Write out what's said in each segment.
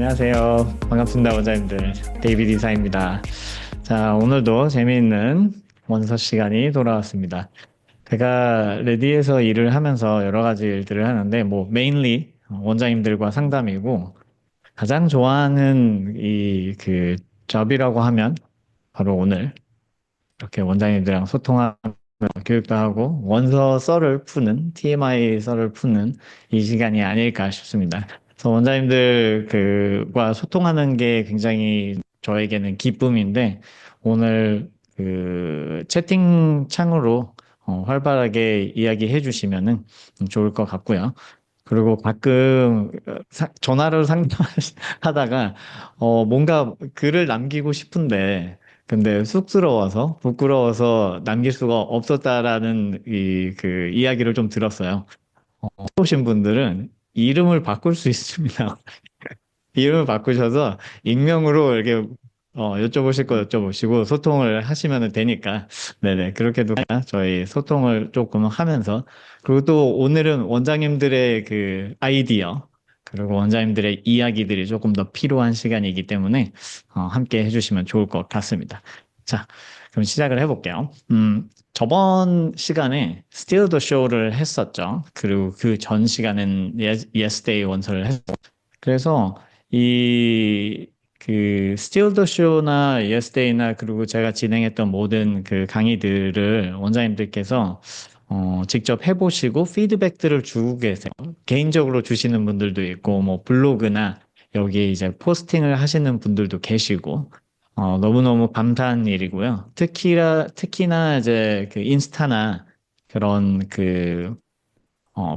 안녕하세요. 반갑습니다, 원장님들. 데이비드 이사입니다. 자, 오늘도 재미있는 원서 시간이 돌아왔습니다. 제가 레디에서 일을 하면서 여러 가지 일들을 하는데, 메인리 원장님들과 상담이고, 가장 좋아하는 잡이라고 하면, 바로 오늘 이렇게 원장님들이랑 소통하고, 교육도 하고, 원서 썰을 푸는, TMI 썰을 푸는 이 시간이 아닐까 싶습니다. 그래서 원장님들 그과 소통하는 게 굉장히 저에게는 기쁨인데, 오늘 채팅창으로 활발하게 이야기해 주시면은 좋을 것 같고요. 그리고 가끔 전화를 상담하다가 뭔가 글을 남기고 싶은데 근데 쑥스러워서 부끄러워서 남길 수가 없었다라는 이야기를 좀 들었어요. 오신 분들은 이름을 바꿀 수 있습니다. 이름을 바꾸셔서 익명으로 이렇게 여쭤보실 거 여쭤보시고 소통을 하시면 되니까 네네 그렇게도 저희 소통을 조금 하면서 그리고 또 오늘은 원장님들의 그 아이디어 그리고 원장님들의 이야기들이 조금 더 필요한 시간이기 때문에 함께 해주시면 좋을 것 같습니다. 자, 그럼 시작을 해볼게요. 저번 시간에 Steal the Show를 했었죠. 그리고 그 전 시간은 Yesterday 원서를 했었고 그래서 이 Steal the Show나 Yesterday나 그리고 제가 진행했던 모든 그 강의들을 원장님들께서 직접 해보시고 피드백들을 주고 계세요. 개인적으로 주시는 분들도 있고 뭐 블로그나 여기 이제 포스팅을 하시는 분들도 계시고 너무너무 감사한 일이고요. 특히나 이제 그 인스타나 그런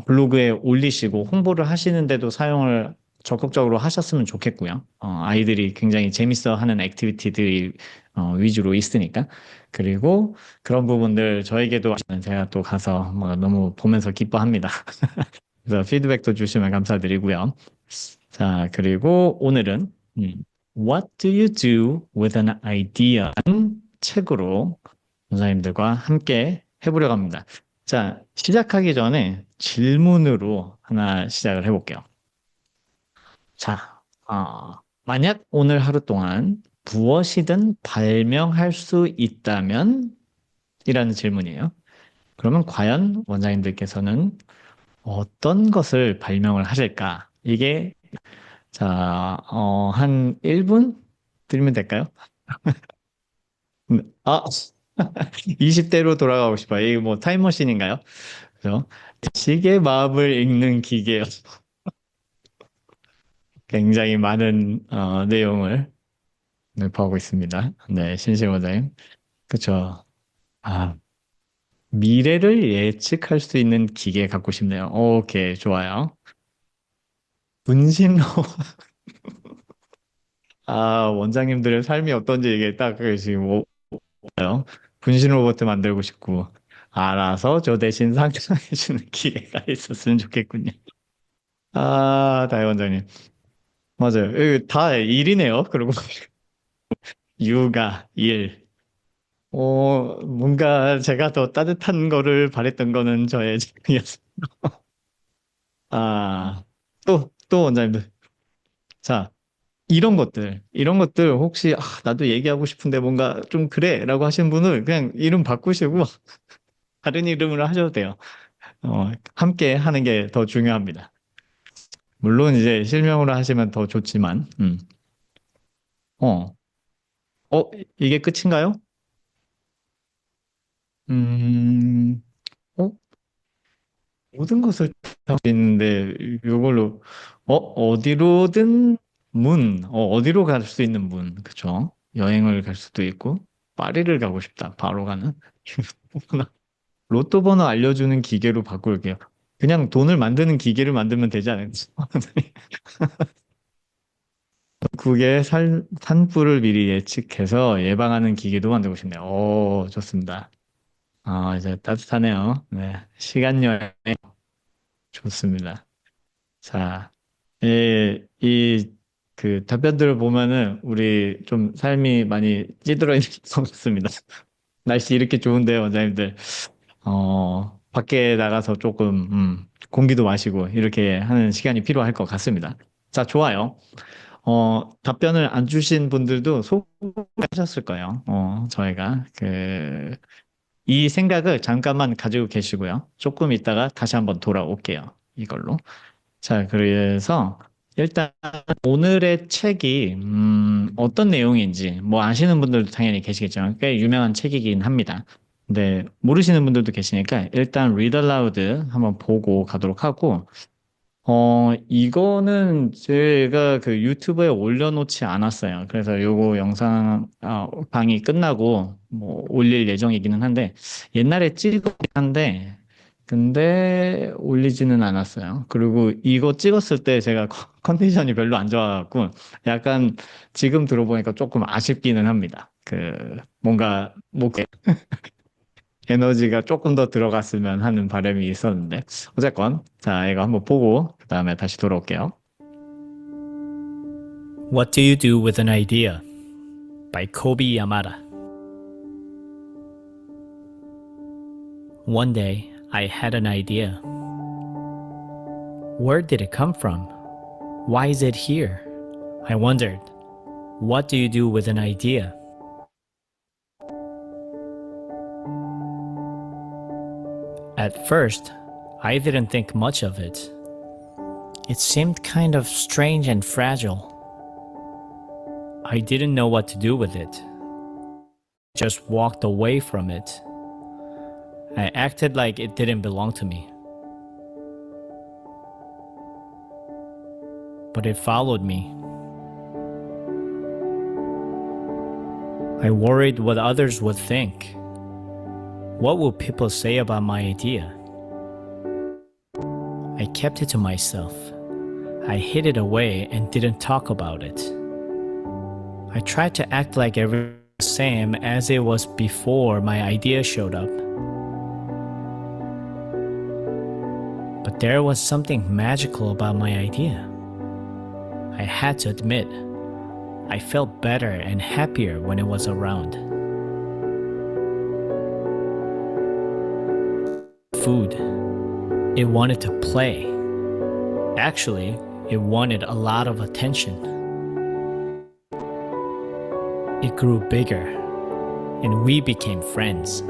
블로그에 올리시고 홍보를 하시는데도 사용을 적극적으로 하셨으면 좋겠고요. 아이들이 굉장히 재밌어 하는 액티비티들이 위주로 있으니까. 그리고 그런 부분들 저에게도 제가 또 가서 뭐 너무 보면서 기뻐합니다. 그래서 피드백도 주시면 감사드리고요. 자, 그리고 오늘은 What do you do with an idea? 책으로 원장님들과 함께 해보려고 합니다. 자, 시작하기 전에 질문으로 하나 시작을 해볼게요. 자, 만약 오늘 하루 동안 무엇이든 발명할 수 있다면? 이라는 질문이에요. 그러면 과연 원장님들께서는 어떤 것을 발명을 하실까? 한 1분 드리면 될까요? 아, 20대로 돌아가고 싶어요. 이게 뭐 타임머신인가요? 그죠? 시계 마음을 읽는 기계요. 굉장히 많은 내용을 내포하고 있습니다. 네, 신실 원장님. 그쵸. 아, 미래를 예측할 수 있는 기계 갖고 싶네요. 오케이, 좋아요. 분신로, 원장님들의 삶이 어떤지 이게 딱 지금 오요. 분신 로봇 만들고 싶고, 알아서 저 대신 상상해주는 기계가 있었으면 좋겠군요. 다혜 원장님. 맞아요. 이거 다 일이네요. 그리고 육아, 일. 뭔가 제가 더 따뜻한 거를 바랬던 거는 저의 책이었어요. 또 원장님들. 자, 이런 것들 혹시, 나도 얘기하고 싶은데 뭔가 좀 그래 라고 하시는 분은 그냥 이름 바꾸시고 다른 이름으로 하셔도 돼요. 함께 하는 게 더 중요합니다. 물론 이제 실명으로 하시면 더 좋지만, 어, 이게 끝인가요? 음, 어, 모든 것을 다 할 수 있는데 이걸로 어디로든 어디로 갈 수 있는 문 그쵸? 여행을 갈 수도 있고 파리를 가고 싶다 바로 가는 로또 번호 알려주는 기계로 바꿀게요. 그냥 돈을 만드는 기계를 만들면 되지 않을까? 그게 산불을 미리 예측해서 예방하는 기계도 만들고 싶네요. 오, 좋습니다. 이제 따뜻하네요. 네, 시간 여행 좋습니다. 자, 답변들을 보면은 우리 좀 삶이 많이 찌들어 있는 것 같습니다. 날씨 이렇게 좋은데, 원장님들, 밖에 나가서 조금, 공기도 마시고 이렇게 하는 시간이 필요할 것 같습니다. 자, 좋아요. 답변을 안 주신 분들도 소개하셨을 거예요. 저희가 이 생각을 잠깐만 가지고 계시고요. 조금 있다가 다시 한번 돌아올게요. 이걸로. 자, 그래서 일단 오늘의 책이 어떤 내용인지 뭐 아시는 분들도 당연히 계시겠지만 꽤 유명한 책이긴 합니다. 근데 모르시는 분들도 계시니까 일단 Read Aloud 한번 보고 가도록 하고 이거는 제가 그 유튜브에 올려놓지 않았어요. 그래서 요거 영상, 방이 끝나고 뭐 올릴 예정이기는 한데, 옛날에 찍었긴 한데, 근데 올리지는 않았어요. 그리고 이거 찍었을 때 제가 컨디션이 별로 안 좋아갖고, 약간 지금 들어보니까 조금 아쉽기는 합니다. 뭔가, 목에 에너지가 조금 더 들어갔으면 하는 바람이 있었는데, 어쨌건, 자, 이거 한번 보고, 그 다음에 다시 돌아올게요. What Do You Do with an Idea? By Kobi Yamada. One day, I had an idea. Where did it come from? Why is it here? I wondered. What do you do with an idea? At first, I didn't think much of it. It seemed kind of strange and fragile. I didn't know what to do with it. Just walked away from it. I acted like it didn't belong to me. But it followed me. I worried what others would think. What will people say about my idea? I kept it to myself. I hid it away and didn't talk about it. I tried to act like everything was the same as it was before my idea showed up. But there was something magical about my idea. I had to admit, I felt better and happier when it was around. Food. It wanted to play. Actually, it wanted a lot of attention. It grew bigger, and we became friends.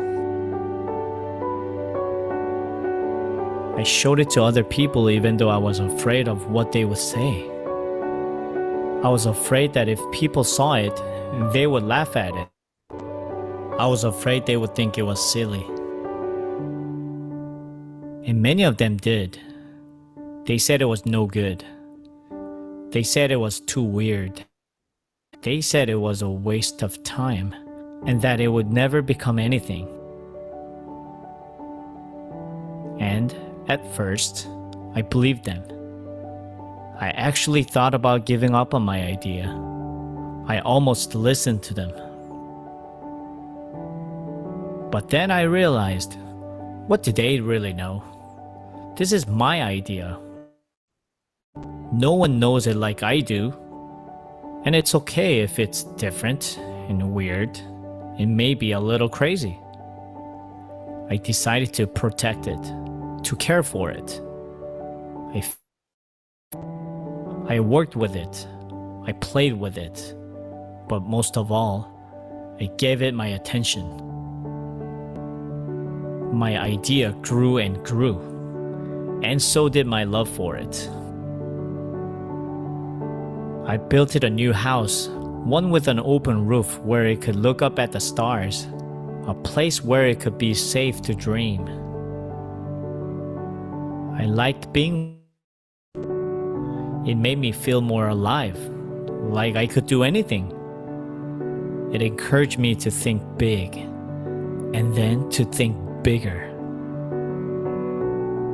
I showed it to other people even though I was afraid of what they would say. I was afraid that if people saw it, they would laugh at it. I was afraid they would think it was silly. And many of them did. They said it was no good. They said it was too weird. They said it was a waste of time and that it would never become anything. And at first, I believed them. I actually thought about giving up on my idea. I almost listened to them. But then I realized, what do they really know? This is my idea. No one knows it like I do. And it's okay if it's different and weird and maybe a little crazy. I decided to protect it, to care for it. I worked with it. I played with it. But most of all, I gave it my attention. My idea grew and grew, and so did my love for it. I built it a new house, one with an open roof where it could look up at the stars, a place where it could be safe to dream. I liked being. It made me feel more alive, like I could do anything. It encouraged me to think big, and then to think bigger.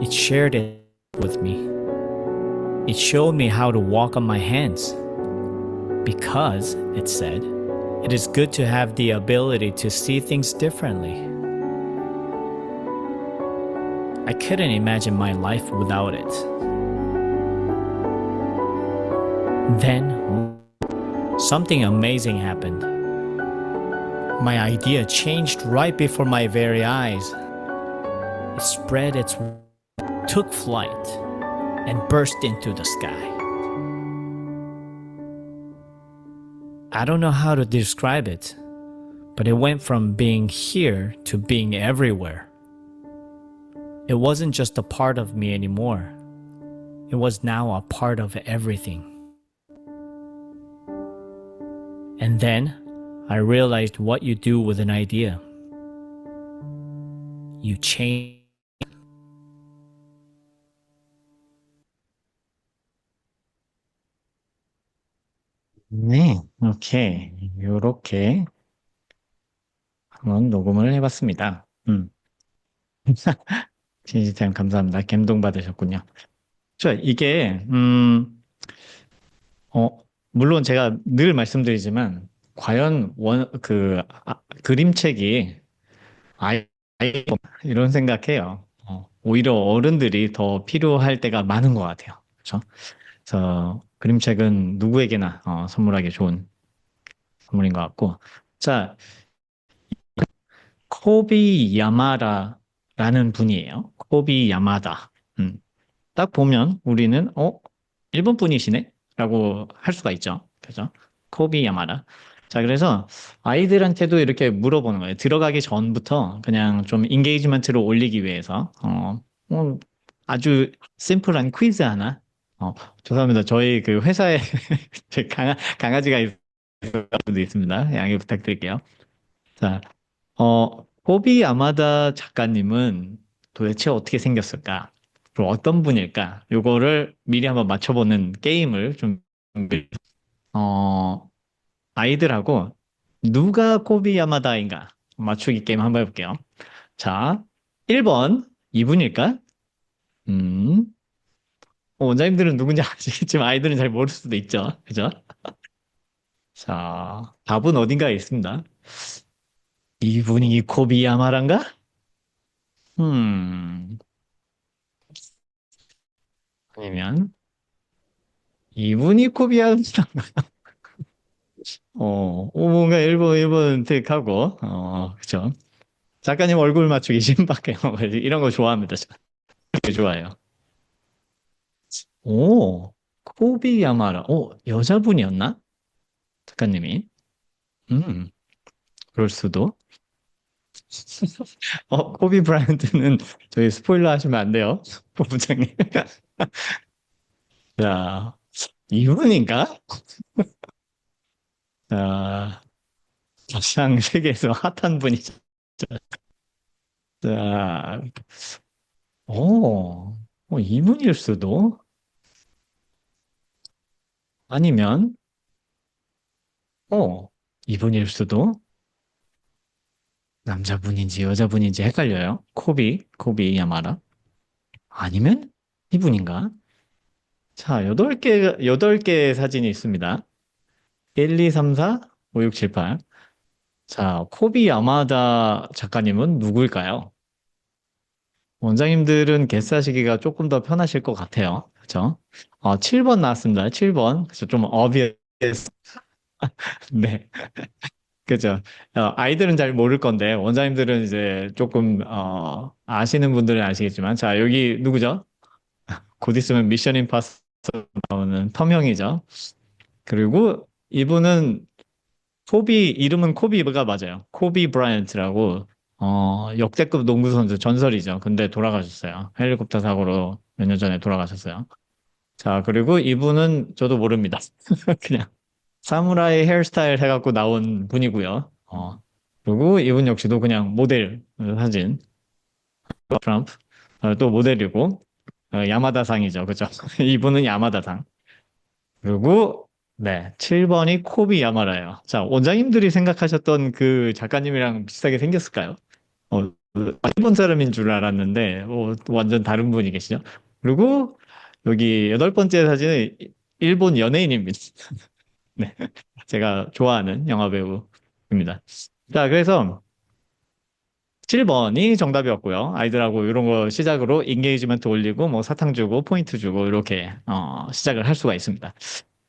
It shared it with me. It showed me how to walk on my hands. Because, it said, it is good to have the ability to see things differently. I couldn't imagine my life without it. Then, something amazing happened. My idea changed right before my very eyes. It spread its wings, took flight, and burst into the sky. I don't know how to describe it, but it went from being here to being everywhere. It wasn't just a part of me anymore. It was now a part of everything. And then I realized what you do with an idea. You change. 네, 오케이. 요렇게 한번 녹음을 해봤습니다. 진시타임 감사합니다. 감동받으셨군요. 자, 이게, 물론 제가 늘 말씀드리지만, 과연 그림책이 아이, 이런 생각해요. 오히려 어른들이 더 필요할 때가 많은 것 같아요. 그렇죠? 그래서 그림책은 누구에게나 선물하기 좋은 선물인 것 같고. 자, 코비 야마라라는 분이에요. 코비 야마다. 딱 보면 우리는 일본 분이시네? 라고 할 수가 있죠. 그죠? 코비 야마다. 자, 그래서 아이들한테도 이렇게 물어보는 거예요. 들어가기 전부터 그냥 좀 인게이지먼트를 올리기 위해서 아주 심플한 퀴즈 하나. 죄송합니다. 저희 그 회사에 저희 강아지가 있습니다. 양해 부탁드릴게요. 자, 코비 야마다 작가님은 도대체 어떻게 생겼을까? 그리고 어떤 분일까? 요거를 미리 한번 맞춰보는 게임을 좀, 아이들하고 누가 코비 야마다인가? 맞추기 게임 한번 해볼게요. 자, 1번, 이분일까? 음, 원장님들은 누군지 아시겠지만 아이들은 잘 모를 수도 있죠. 그죠? 자, 답은 어딘가에 있습니다. 이분이 코비 야마란가? 음, 아니면 이분이 코비 야마란가? 뭔가 일본 택하고, 그죠. 작가님 얼굴 맞추기 신박해요. 이런 거 좋아합니다. 되게 좋아해요. 오, 코비 야마라. 여자분이었나? 작가님이. 음, 그럴 수도. 코비 브라이언트는 저희 스포일러 하시면 안 돼요. 부장님. 자, 이분인가? 자, 가장 세계에서 핫한 분이죠. 자, 이분일 수도? 아니면, 이분일 수도? 남자분인지 여자분인지 헷갈려요. 코비 야마라. 아니면 이분인가? 자, 8개 사진이 있습니다. 1, 2, 3, 4, 5, 6, 7, 8. 자, 코비 야마다 작가님은 누구일까요? 원장님들은 개수하시기가 조금 더 편하실 것 같아요. 그죠? 7번 나왔습니다. 7번. 그래서 좀 obvious. 네. 그죠. 아이들은 잘 모를 건데, 원장님들은 이제 조금, 아시는 분들은 아시겠지만, 자, 여기 누구죠? 곧 있으면 미션 임파서 나오는 텀형이죠. 그리고 이분은 이름은 코비가 맞아요. 코비 브라이언트라고, 역대급 농구 선수 전설이죠. 근데 돌아가셨어요. 헬리콥터 사고로 몇 년 전에 돌아가셨어요. 자, 그리고 이분은 저도 모릅니다. 그냥 사무라이 헤어스타일 해갖고 나온 분이고요. 그리고 이분 역시도 그냥 모델 사진, 트럼프, 또 모델이고, 야마다상이죠. 그죠? 이분은 야마다상. 그리고, 네, 7번이 코비 야마라예요. 자, 원장님들이 생각하셨던 그 작가님이랑 비슷하게 생겼을까요? 일본 사람인 줄 알았는데, 완전 다른 분이 계시죠? 그리고 여기 8번째 사진은 일본 연예인입니다. 네. 제가 좋아하는 영화배우입니다. 자, 그래서 7번이 정답이었고요. 아이들하고 이런 거 시작으로 인게이지먼트 올리고 뭐 사탕 주고 포인트 주고 이렇게 시작을 할 수가 있습니다.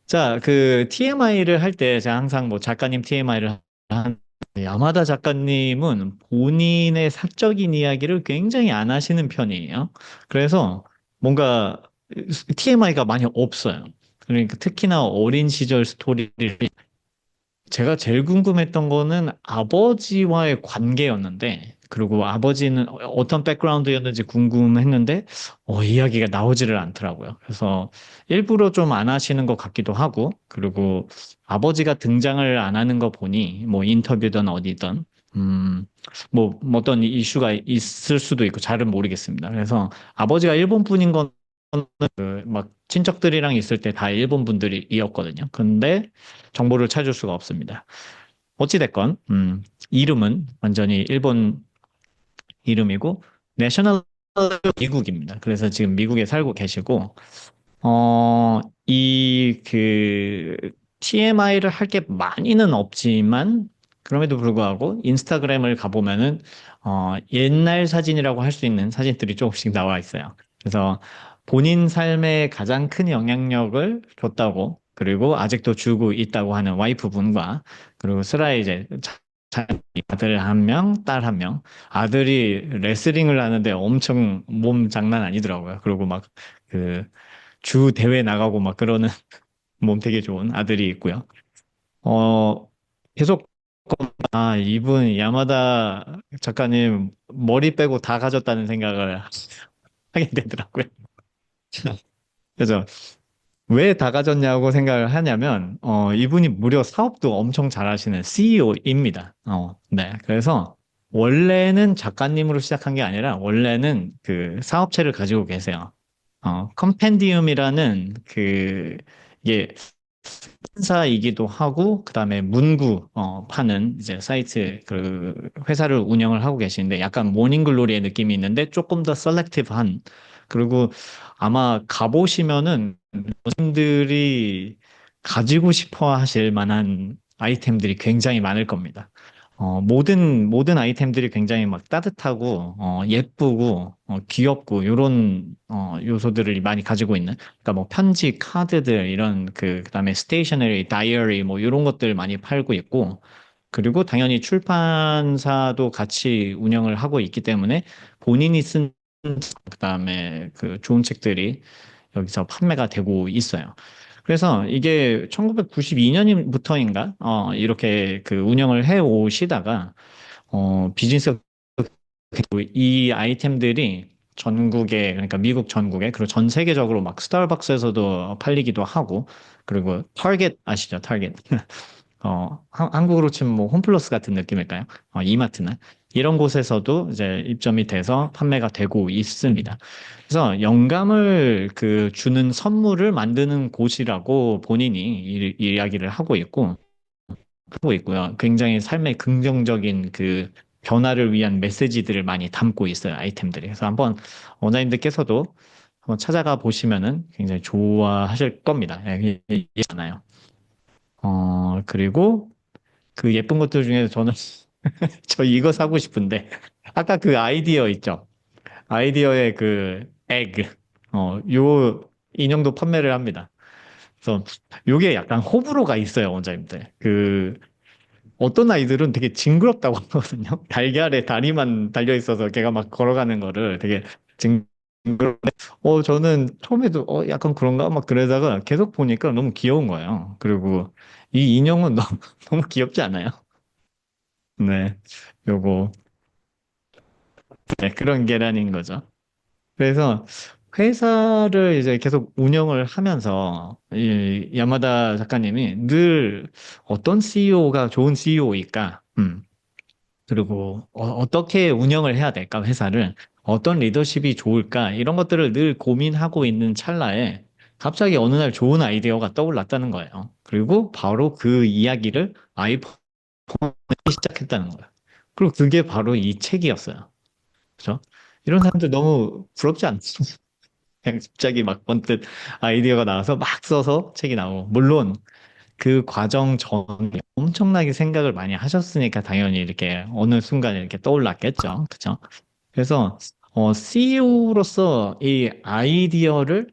자, 그 TMI를 할 때 제가 항상 뭐 작가님 TMI를 한 야마다 작가님은 본인의 사적인 이야기를 굉장히 안 하시는 편이에요. 그래서 뭔가 TMI가 많이 없어요. 그러니까 특히나 어린 시절 스토리를 제가 제일 궁금했던 거는 아버지와의 관계였는데, 그리고 아버지는 어떤 백그라운드였는지 궁금했는데, 이야기가 나오지를 않더라고요. 그래서 일부러 좀 안 하시는 것 같기도 하고, 그리고 아버지가 등장을 안 하는 거 보니, 뭐 인터뷰든 어디든, 뭐 어떤 이슈가 있을 수도 있고, 잘은 모르겠습니다. 그래서 아버지가 일본 분인 건 막 친척들이랑 있을 때 다 일본 분들이었거든요. 근데 정보를 찾을 수가 없습니다. 어찌됐건, 이름은 완전히 일본 이름이고, 내셔널 미국입니다. 그래서 지금 미국에 살고 계시고, TMI를 할 게 많이는 없지만, 그럼에도 불구하고 인스타그램을 가보면은, 옛날 사진이라고 할 수 있는 사진들이 조금씩 나와 있어요. 그래서 본인 삶에 가장 큰 영향력을 줬다고, 그리고 아직도 주고 있다고 하는 와이프분과, 그리고 슬라이 이제 아들 한 명, 딸 한 명. 아들이 레슬링을 하는데 엄청 몸 장난 아니더라고요. 그리고 막 그 주 대회 나가고 막 그러는 몸 되게 좋은 아들이 있고요. 어, 계속, 이분, 야마다 작가님 머리 빼고 다 가졌다는 생각을 하게 되더라고요. 그래서 왜 다 가졌냐고 생각을 하냐면, 이분이 무려 사업도 엄청 잘하시는 CEO입니다. 네. 그래서 원래는 작가님으로 시작한 게 아니라 원래는 그 사업체를 가지고 계세요. 컴펜디움이라는 이게 회사이기도 하고, 그다음에 문구 파는 이제 사이트 회사를 운영을 하고 계시는데 약간 모닝글로리의 느낌이 있는데 조금 더 셀렉티브한, 그리고 아마 가보시면은 분들이 가지고 싶어 하실 만한 아이템들이 굉장히 많을 겁니다. 모든 아이템들이 굉장히 막 따뜻하고, 예쁘고, 귀엽고, 요런, 요소들을 많이 가지고 있는. 그러니까 뭐 편지, 카드들, 이런 그다음에 스테이셔너리, 다이어리, 뭐 요런 것들 많이 팔고 있고, 그리고 당연히 출판사도 같이 운영을 하고 있기 때문에 본인이 쓴, 그다음에 그 좋은 책들이 여기서 판매가 되고 있어요. 그래서 이게 1992년부터인가, 이렇게 그 운영을 해 오시다가, 비즈니스, 이 아이템들이 전국에, 그러니까 미국 전국에, 그리고 전 세계적으로 막 스타벅스에서도 팔리기도 하고, 그리고 타겟 아시죠? 타겟. 한국으로 치면 뭐 홈플러스 같은 느낌일까요? 이마트나 이런 곳에서도 이제 입점이 돼서 판매가 되고 있습니다. 그래서 영감을 주는 선물을 만드는 곳이라고 본인이 이야기를 하고 있고요. 굉장히 삶의 긍정적인 변화를 위한 메시지들을 많이 담고 있어요, 아이템들이. 그래서 한번 원장님들께서도 한번 찾아가 보시면은 굉장히 좋아하실 겁니다. 잖아요. 그리고 그 예쁜 것들 중에서 저는 저 이거 사고 싶은데 아까 그 아이디어 있죠? 아이디어의 에그 요 인형도 판매를 합니다. 그래서 요게 약간 호불호가 있어요, 원장님들. 어떤 아이들은 되게 징그럽다고 하거든요. 달걀에 다리만 달려 있어서 걔가 막 걸어가는 거를 되게 징그럽. 저는 처음에도 약간 그런가 막 그러다가 계속 보니까 너무 귀여운 거예요. 그리고 이 인형은 너무 귀엽지 않아요? 네, 요거 네, 그런 계란인 거죠. 그래서 회사를 이제 계속 운영을 하면서 이 야마다 작가님이 늘 어떤 CEO가 좋은 CEO일까? 그리고 떻게 운영을 해야 될까, 회사를? 어떤 리더십이 좋을까? 이런 것들을 늘 고민하고 있는 찰나에 갑자기 어느 날 좋은 아이디어가 떠올랐다는 거예요. 그리고 바로 그 이야기를 아이폰에 시작했다는 거예요. 그리고 그게 바로 이 책이었어요. 그죠? 이런 사람들 너무 부럽지 않죠? 그냥 갑자기 막 번뜩 아이디어가 나와서 막 써서 책이 나오고. 물론 그 과정 전에 엄청나게 생각을 많이 하셨으니까 당연히 이렇게 어느 순간에 이렇게 떠올랐겠죠. 그죠? 그래서 CEO로서 이 아이디어를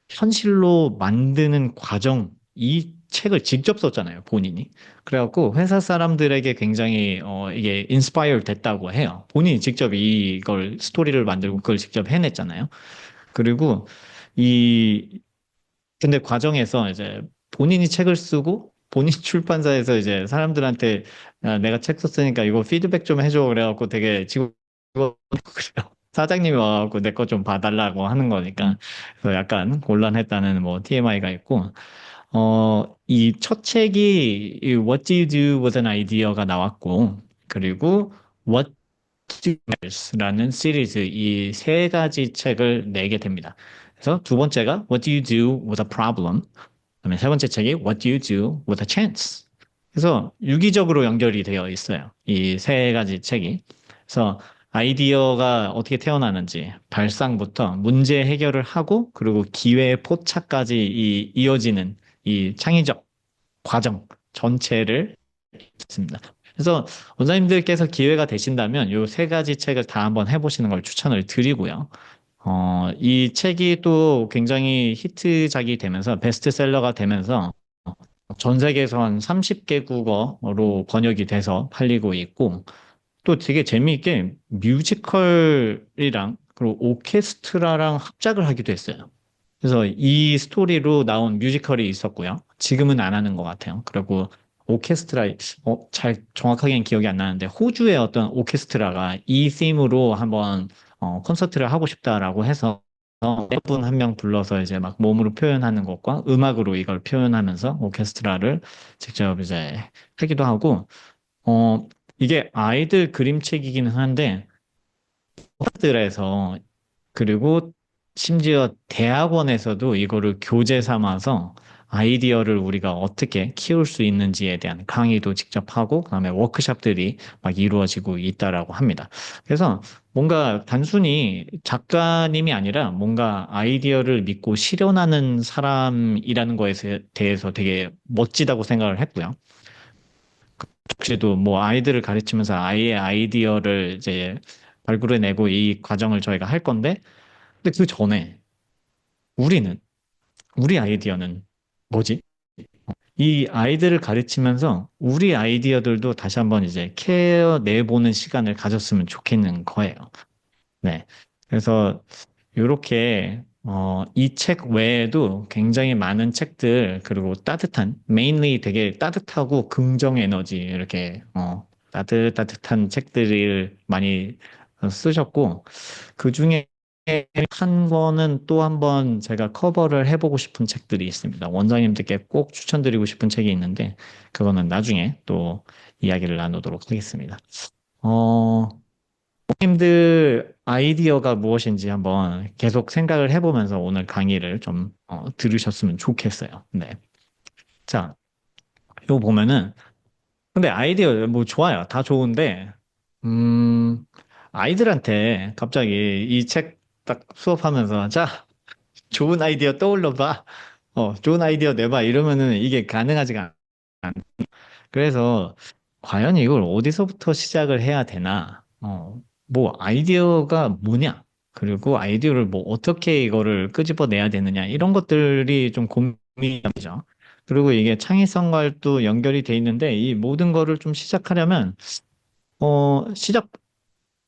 현실로 만드는 과정, 이 책을 직접 썼잖아요, 본인이. 그래갖고 회사 사람들에게 굉장히 이게 인스파이어 됐다고 해요. 본인이 직접 이걸 스토리를 만들고 그걸 직접 해냈잖아요. 그리고 이 근데 과정에서 이제 본인이 책을 쓰고 본인 출판사에서 이제 사람들한테 내가 책 썼으니까 이거 피드백 좀 해줘 그래갖고 되게 지금 사장님이 와갖고 내 거 좀 봐달라고 하는 거니까 그래서 약간 곤란했다는 뭐 TMI가 있고 이 첫 책이 이 What do you do with an idea가 나왔고 그리고 What do you do라는 시리즈 이 세 가지 책을 내게 됩니다. 그래서 두 번째가 What do you do with a problem? 그다음에 세 번째 책이 What do you do with a chance? 그래서 유기적으로 연결이 되어 있어요. 이 세 가지 책이. 그래서 아이디어가 어떻게 태어나는지, 발상부터 문제 해결을 하고, 그리고 기회의 포착까지 이어지는 이 창의적 과정 전체를 했습니다. 그래서 원장님들께서 기회가 되신다면 이 세 가지 책을 다 한번 해보시는 걸 추천을 드리고요. 이 책이 또 굉장히 히트작이 되면서 베스트셀러가 되면서 전 세계에서 한 30개국어로 번역이 돼서 팔리고 있고 또 되게 재미있게 뮤지컬이랑 그리고 오케스트라랑 합작을 하기도 했어요. 그래서 이 스토리로 나온 뮤지컬이 있었고요. 지금은 안 하는 것 같아요. 그리고 오케스트라, 잘 정확하게는 기억이 안 나는데 호주의 어떤 오케스트라가 이 팀으로 한번 콘서트를 하고 싶다라고 해서 분 한 명 불러서 이제 막 몸으로 표현하는 것과 음악으로 이걸 표현하면서 오케스트라를 직접 이제 하기도 하고, 이게 아이들 그림책이기는 한데, 학들에서 그리고 심지어 대학원에서도 이거를 교재 삼아서 아이디어를 우리가 어떻게 키울 수 있는지에 대한 강의도 직접 하고, 그다음에 워크숍들이 막 이루어지고 있다라고 합니다. 그래서 뭔가 단순히 작가님이 아니라 뭔가 아이디어를 믿고 실현하는 사람이라는 거에 대해서 되게 멋지다고 생각을 했고요. 혹시도 뭐 아이들을 가르치면서 아이의 아이디어를 이제 발굴해내고 이 과정을 저희가 할 건데, 근데 그 전에 우리는, 우리 아이디어는 뭐지? 이 아이들을 가르치면서 우리 아이디어들도 다시 한번 이제 케어 내보는 시간을 가졌으면 좋겠는 거예요. 네. 그래서 이렇게 이 책 외에도 굉장히 많은 책들 그리고 따뜻한 mainly 되게 따뜻하고 긍정 에너지 이렇게 따뜻한 책들을 많이 쓰셨고 그 중에 한 권은 또 한 번 제가 커버를 해보고 싶은 책들이 있습니다. 원장님들께 꼭 추천드리고 싶은 책이 있는데 그거는 나중에 또 이야기를 나누도록 하겠습니다. 어, 님들 아이디어가 무엇인지 한번 계속 생각을 해보면서 오늘 강의를 좀 들으셨으면 좋겠어요. 네. 자, 이거 보면은 근데 아이디어 뭐 좋아요. 다 좋은데 음, 아이들한테 갑자기 이 책 딱 수업하면서 자, 좋은 아이디어 떠올려 봐. 좋은 아이디어 내봐. 이러면은 이게 가능하지가 않. 그래서 과연 이걸 어디서부터 시작을 해야 되나? 뭐 아이디어가 뭐냐? 그리고 아이디어를 뭐 어떻게 이거를 끄집어내야 되느냐? 이런 것들이 좀 고민이죠. 그리고 이게 창의성과 또 연결이 돼 있는데 이 모든 거를 좀 시작하려면 시작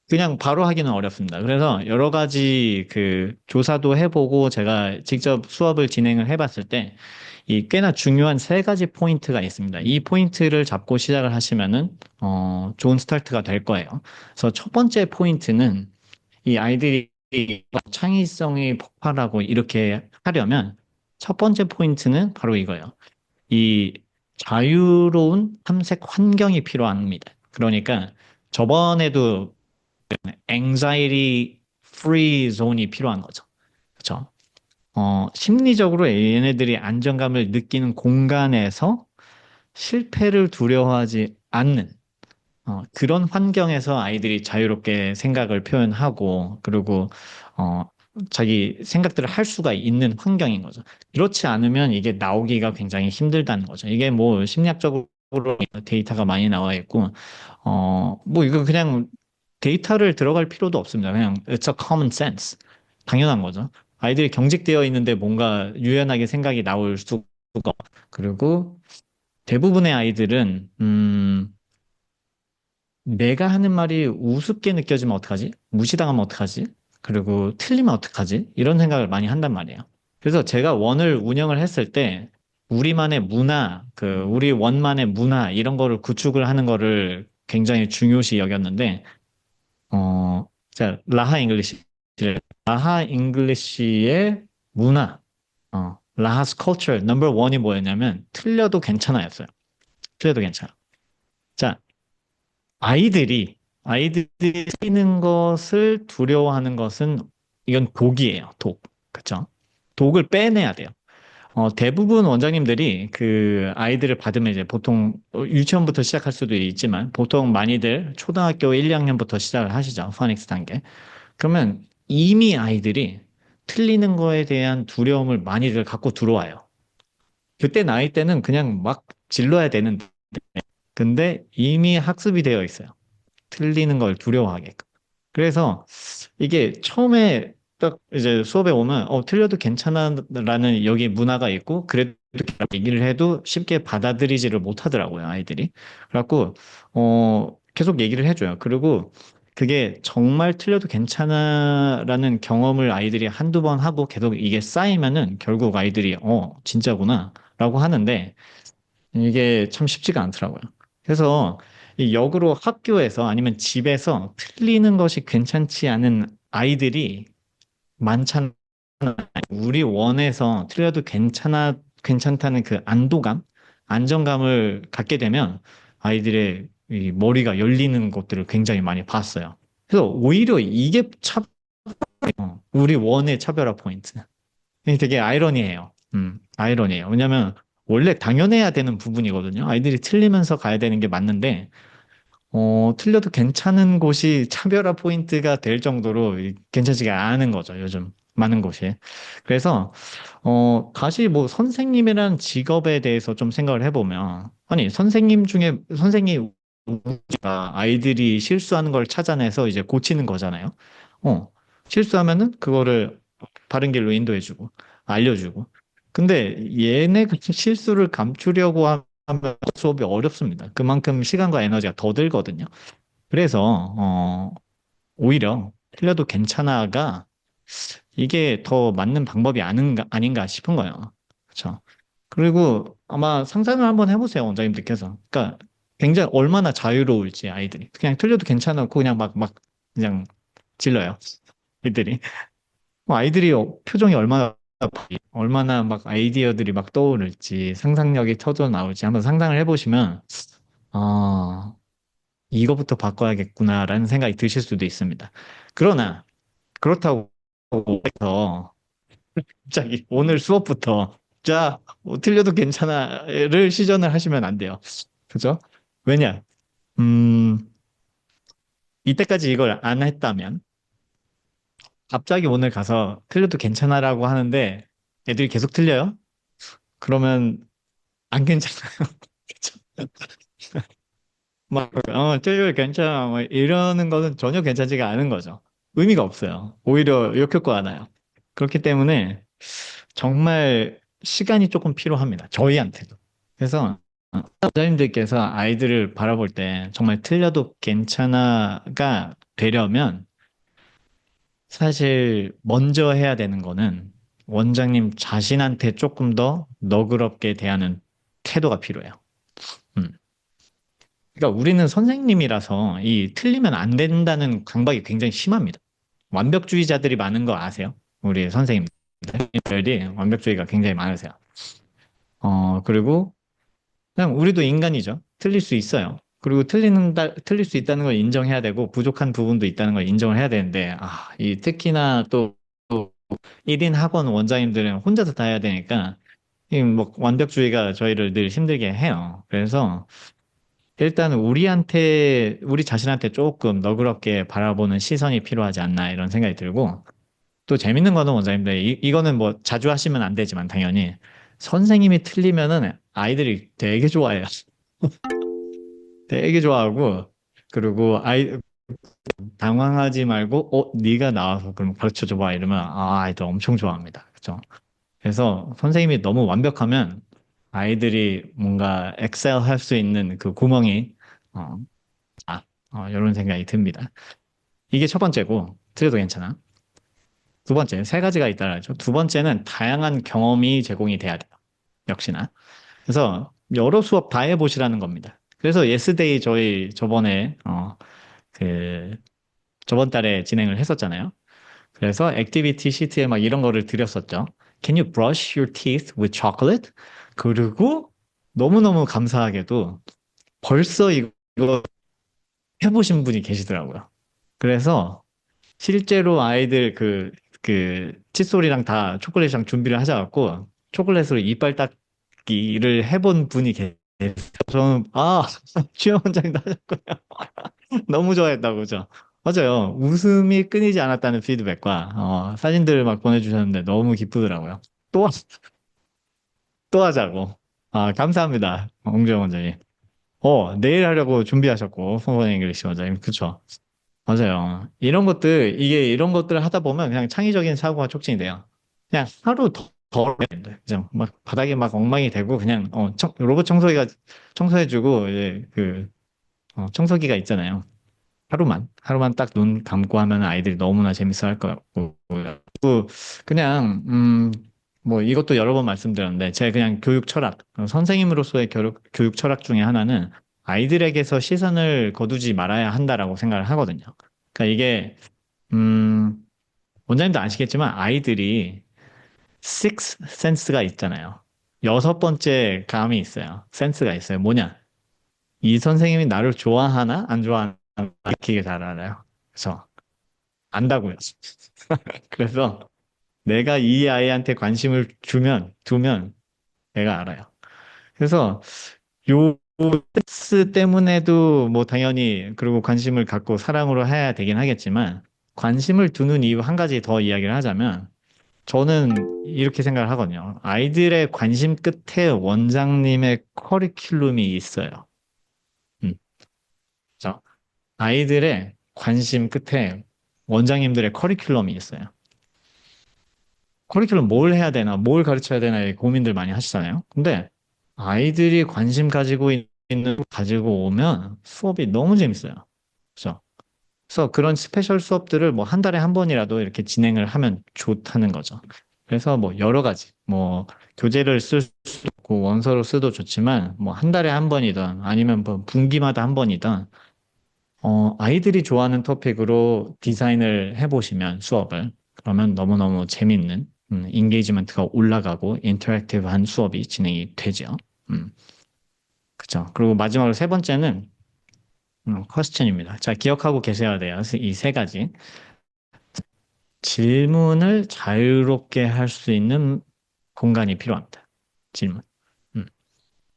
그냥 바로 하기는 어렵습니다. 그래서 여러 가지 그 조사도 해보고 제가 직접 수업을 진행을 해봤을 때 이 꽤나 중요한 세 가지 포인트가 있습니다. 이 포인트를 잡고 시작을 하시면은 좋은 스타트가 될 거예요. 그래서 첫 번째 포인트는 이 아이들이 창의성이 폭발하고 이렇게 하려면 첫 번째 포인트는 바로 이거예요. 이 자유로운 탐색 환경이 필요합니다. 그러니까 저번에도 anxiety free zone이 필요한 거죠. 그렇죠? 심리적으로 얘네들이 안정감을 느끼는 공간에서 실패를 두려워하지 않는 그런 환경에서 아이들이 자유롭게 생각을 표현하고 그리고 어, 자기 생각들을 할 수가 있는 환경인 거죠. 그렇지 않으면 이게 나오기가 굉장히 힘들다는 거죠. 이게 뭐 심리학적으로 데이터가 많이 나와 있고 뭐 이거 그냥 데이터를 들어갈 필요도 없습니다. 그냥 it's a common sense. 당연한 거죠. 아이들이 경직되어 있는데 뭔가 유연하게 생각이 나올 수가 없고 그리고 대부분의 아이들은 내가 하는 말이 우습게 느껴지면 어떡하지? 무시당하면 어떡하지? 그리고 틀리면 어떡하지? 이런 생각을 많이 한단 말이에요. 그래서 제가 원을 운영을 했을 때 우리만의 문화, 우리 원만의 문화, 이런 거를 구축을 하는 거를 굉장히 중요시 여겼는데, 자, 라하 잉글리시의 문화, 라하스 컬처 넘버 원이 뭐였냐면, 틀려도 괜찮아였어요. 틀려도 괜찮아. 자, 아이들이 틀리는 것을 두려워하는 것은, 이건 독이에요, 독. 그쵸? 독을 빼내야 돼요. 대부분 원장님들이 그 아이들을 받으면 이제 보통 유치원부터 시작할 수도 있지만 보통 많이들 초등학교 1, 2학년부터 시작을 하시죠. 파닉스 단계. 그러면 이미 아이들이 틀리는 거에 대한 두려움을 많이들 갖고 들어와요. 그때 나이 때는 그냥 막 질러야 되는데 근데 이미 학습이 되어 있어요. 틀리는 걸 두려워하게끔. 그래서 이게 처음에 딱 이제 수업에 오면 틀려도 괜찮아라는 여기 문화가 있고 그래도 얘기를 해도 쉽게 받아들이지를 못하더라고요, 아이들이. 그래갖고 계속 얘기를 해줘요. 그리고 그게 정말 틀려도 괜찮아라는 경험을 아이들이 한두 번 하고 계속 이게 쌓이면은 결국 아이들이 진짜구나 라고 하는데 이게 참 쉽지가 않더라고요. 그래서 이 역으로 학교에서 아니면 집에서 틀리는 것이 괜찮지 않은 아이들이 많잖아요. 우리 원에서 틀려도 괜찮다는 그 안도감, 안정감을 갖게 되면 아이들의 이 머리가 열리는 것들을 굉장히 많이 봤어요. 그래서 오히려 이게 우리 원의 차별화 포인트. 이게 되게 아이러니해요. 아이러니해요. 왜냐면 원래 당연해야 되는 부분이거든요. 아이들이 틀리면서 가야 되는 게 맞는데, 틀려도 괜찮은 곳이 차별화 포인트가 될 정도로 괜찮지가 않은 거죠, 요즘. 많은 곳이. 그래서, 다시 뭐 선생님이라는 직업에 대해서 좀 생각을 해보면, 아니, 선생님, 아이들이 실수하는 걸 찾아내서 이제 고치는 거잖아요. 실수하면은 그거를 바른 길로 인도해주고, 알려주고. 근데 얘네가 실수를 감추려고 하면 수업이 어렵습니다. 그만큼 시간과 에너지가 더 들거든요. 그래서, 오히려 틀려도 괜찮아가 이게 더 맞는 방법이 아닌가 싶은 거예요. 그렇죠. 그리고 아마 상상을 한번 해보세요, 원장님들께서. 그러니까 굉장히 얼마나 자유로울지 아이들이. 그냥 틀려도 괜찮고 그냥 그냥 질러요. 애들이. 아이들이 표정이 얼마나 막 아이디어들이 막 떠오를지, 상상력이 터져 나올지 한번 상상을 해보시면, 아, 이거부터 바꿔야겠구나라는 생각이 드실 수도 있습니다. 그러나, 그렇다고 해서, 갑자기 오늘 수업부터, 자, 뭐 틀려도 괜찮아를 시전을 하시면 안 돼요. 그죠? 왜냐? 음, 이때까지 이걸 안 했다면, 갑자기 오늘 가서 틀려도 괜찮아라고 하는데, 애들이 계속 틀려요? 그러면 안 괜찮아요. 그쵸? 틀려 괜찮아. 이러는 거는 전혀 괜찮지가 않은 거죠. 의미가 없어요. 오히려 역효과가 나요. 그렇기 때문에 정말 시간이 조금 필요합니다. 저희한테도. 그래서 부모님들께서 아이들을 바라볼 때 정말 틀려도 괜찮아가 되려면 사실 먼저 해야 되는 거는 원장님 자신한테 조금 더 너그럽게 대하는 태도가 필요해요. 음. 그러니까 우리는 선생님이라서 이 틀리면 안 된다는 강박이 굉장히 심합니다. 완벽주의자들이 많은 거 아세요? 우리 선생님들이 완벽주의가 굉장히 많으세요. 그리고 그냥 우리도 인간이죠. 틀릴 수 있어요. 그리고 틀릴 수 있다는 걸 인정해야 되고 부족한 부분도 있다는 걸 인정을 해야 되는데 이 특히나 또 1인 학원 원장님들은 혼자서 다 해야 되니까 이 뭐 완벽주의가 저희를 늘 힘들게 해요. 그래서 일단 우리 자신한테 조금 너그럽게 바라보는 시선이 필요하지 않나 이런 생각이 들고 또 재밌는 거는 원장님들 이거는 뭐 자주 하시면 안 되지만 당연히 선생님이 틀리면은 아이들이 되게 좋아해요. 되게 좋아하고 그리고 당황하지 말고 네가 나와서 그럼 가르쳐 줘 봐 이러면 아이들 엄청 좋아합니다. 그렇죠? 그래서 선생님이 너무 완벽하면 아이들이 뭔가 엑셀 할 수 있는 그 구멍이 어, 이런 생각이 듭니다. 이게 첫 번째고, 틀려도 괜찮아. 두 번째, 세 가지가 있다라죠. 두 번째는 다양한 경험이 제공이 돼야 돼요. 역시나. 그래서 여러 수업 다 해보시라는 겁니다. 그래서 예스데이 저희 그 저번 달에 진행을 했었잖아요. 그래서 액티비티 시트에 막 이런 거를 드렸었죠. Can you brush your teeth with chocolate? 그리고 너무너무 감사하게도 벌써 이거 해보신 분이 계시더라고요. 그래서 실제로 아이들 칫솔이랑 다 초콜릿이랑 준비를 하셔갖고 초콜릿으로 이빨 닦기를 해본 분이 계세요. 저는, 취업 원장님도 하셨군요. 너무 좋아했다고, 그죠? 맞아요. 웃음이 끊이지 않았다는 피드백과, 사진들을 막 보내주셨는데 너무 기쁘더라고요. 또, 또 하자고. 감사합니다. 홍주영 원장님. 내일 하려고 준비하셨고, fon잉글리시 원장님. 그쵸? 맞아요. 이런 것들을 하다 보면 그냥 창의적인 사고가 촉진이 돼요. 그냥 하루 더 해야 돼. 그죠? 막 바닥에 막 엉망이 되고, 그냥, 로봇 청소기가 청소해주고, 이제 청소기가 있잖아요. 하루만 딱 눈 감고 하면 아이들이 너무나 재밌어 할 것 같고, 또 그냥, 뭐 이것도 여러 번 말씀드렸는데, 제가 그냥 교육 철학, 선생님으로서의 교육 철학 중에 하나는 아이들에게서 시선을 거두지 말아야 한다라고 생각을 하거든요. 그러니까 이게, 음, 원장님도 아시겠지만 아이들이 six 센스가 있잖아요. 여섯 번째 감이 있어요. 센스가 있어요. 뭐냐? 이 선생님이 나를 좋아하나? 안 좋아하나? 되게 잘 알아요. 그래서 안다고요. 그래서 내가 이 아이한테 관심을 두면 내가 알아요. 그래서 요 스트레스 때문에도 뭐 당연히 그리고 관심을 갖고 사랑으로 해야 되긴 하겠지만 관심을 두는 이유 한 가지 더 이야기를 하자면 저는 이렇게 생각을 하거든요. 아이들의 관심 끝에 원장님의 커리큘럼이 있어요. 음, 그죠? 아이들의 관심 끝에 원장님들의 커리큘럼이 있어요. 커리큘럼 뭘 해야 되나, 뭘 가르쳐야 되나 고민들 많이 하시잖아요. 근데 아이들이 관심 가지고 오면 수업이 너무 재밌어요. 그죠? 그래서 그런 스페셜 수업들을 뭐 한 달에 한 번이라도 이렇게 진행을 하면 좋다는 거죠. 그래서 뭐 여러 가지, 뭐 교재를 쓸 수도 있고 원서로 써도 좋지만 뭐 한 달에 한 번이든 아니면 뭐 분기마다 한 번이든 아이들이 좋아하는 토픽으로 디자인을 해보시면 수업을 그러면 너무너무 재밌는 인게이지먼트가 올라가고 인터랙티브한 수업이 진행이 되죠. 음, 그죠. 그리고 마지막으로 세 번째는 퀘스천입니다. 자, 기억하고 계셔야 돼요. 이 세 가지. 질문을 자유롭게 할 수 있는 공간이 필요합니다. 질문. 음.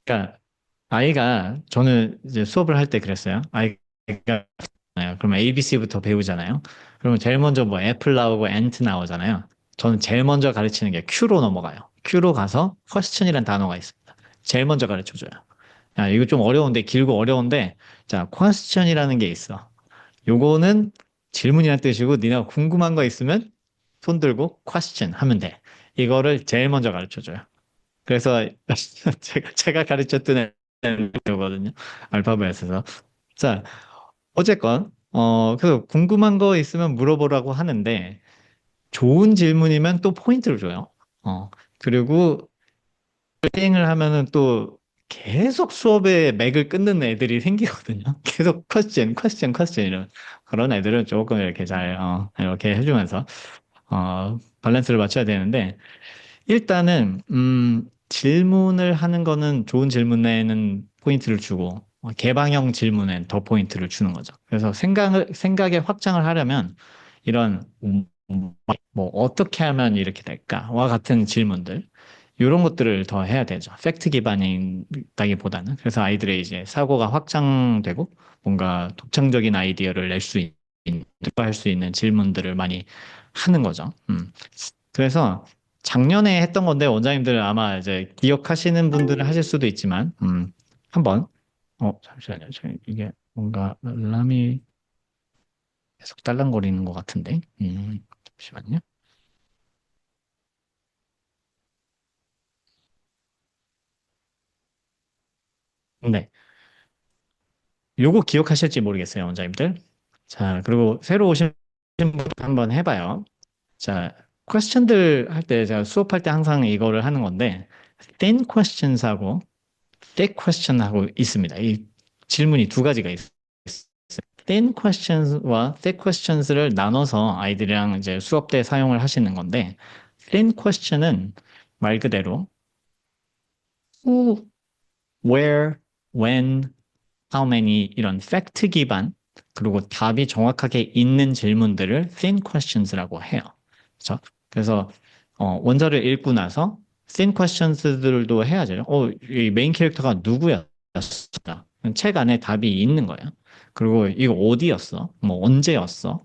그러니까 저는 이제 수업을 할 때 그랬어요. 아이가 그러면 ABC부터 배우잖아요. 그러면 제일 먼저 뭐 애플 나오고 엔트 나오잖아요. 저는 제일 먼저 가르치는 게 Q로 넘어가요. Q로 가서 question이라는 단어가 있습니다. 제일 먼저 가르쳐줘요. 이거 좀 어려운데, 길고 어려운데, 자, question이라는 게 있어. 요거는 질문이란 뜻이고, 니네가 궁금한 거 있으면 손 들고 question 하면 돼. 이거를 제일 먼저 가르쳐줘요. 그래서 제가 가르쳤던 애거든요. 알파벳에서. 자, 어쨌건, 그래서 궁금한 거 있으면 물어보라고 하는데, 좋은 질문이면 또 포인트를 줘요. 그리고 수행을 하면은 또 계속 수업의 맥을 끊는 애들이 생기거든요. 계속 퀘스천 이런 그런 애들은 조금 이렇게 이렇게 해주면서, 밸런스를 맞춰야 되는데, 일단은, 질문을 하는 거는 좋은 질문에는 포인트를 주고, 개방형 질문엔 더 포인트를 주는 거죠. 그래서 생각의 확장을 하려면, 이런, 뭐, 어떻게 하면 이렇게 될까와 같은 질문들, 이런 것들을 더 해야 되죠. 팩트 기반이다기보다는. 그래서 아이들의 이제 사고가 확장되고, 뭔가 독창적인 아이디어를 할 수 있는 질문들을 많이 하는 거죠. 그래서 작년에 했던 건데 원장님들 아마 이제 기억하시는 분들은 하실 수도 있지만 한번 잠시만요. 이게 뭔가 알람이 계속 딸랑거리는 것 같은데 잠시만요. 네, 요거 기억하실지 모르겠어요, 원장님들. 자, 그리고 새로 오신 분 한번 해봐요. 자, 퀘스천들 할 때 제가 수업할 때 항상 이거를 하는 건데 thin questions하고 thick question하고 있습니다. 이 질문이 두 가지가 있어요. thin questions와 thick questions를 나눠서 아이들이랑 이제 수업 때 사용을 하시는 건데, thin question은 말 그대로 who, where, when, how many 이런 팩트 기반 그리고 답이 정확하게 있는 질문들을 thin questions라고 해요. 그렇죠? 그래서 원서를 읽고 나서 thin questions들도 해야죠. 이 메인 캐릭터가 누구였어? 책 안에 답이 있는 거예요. 그리고 이거 어디였어? 뭐 언제였어?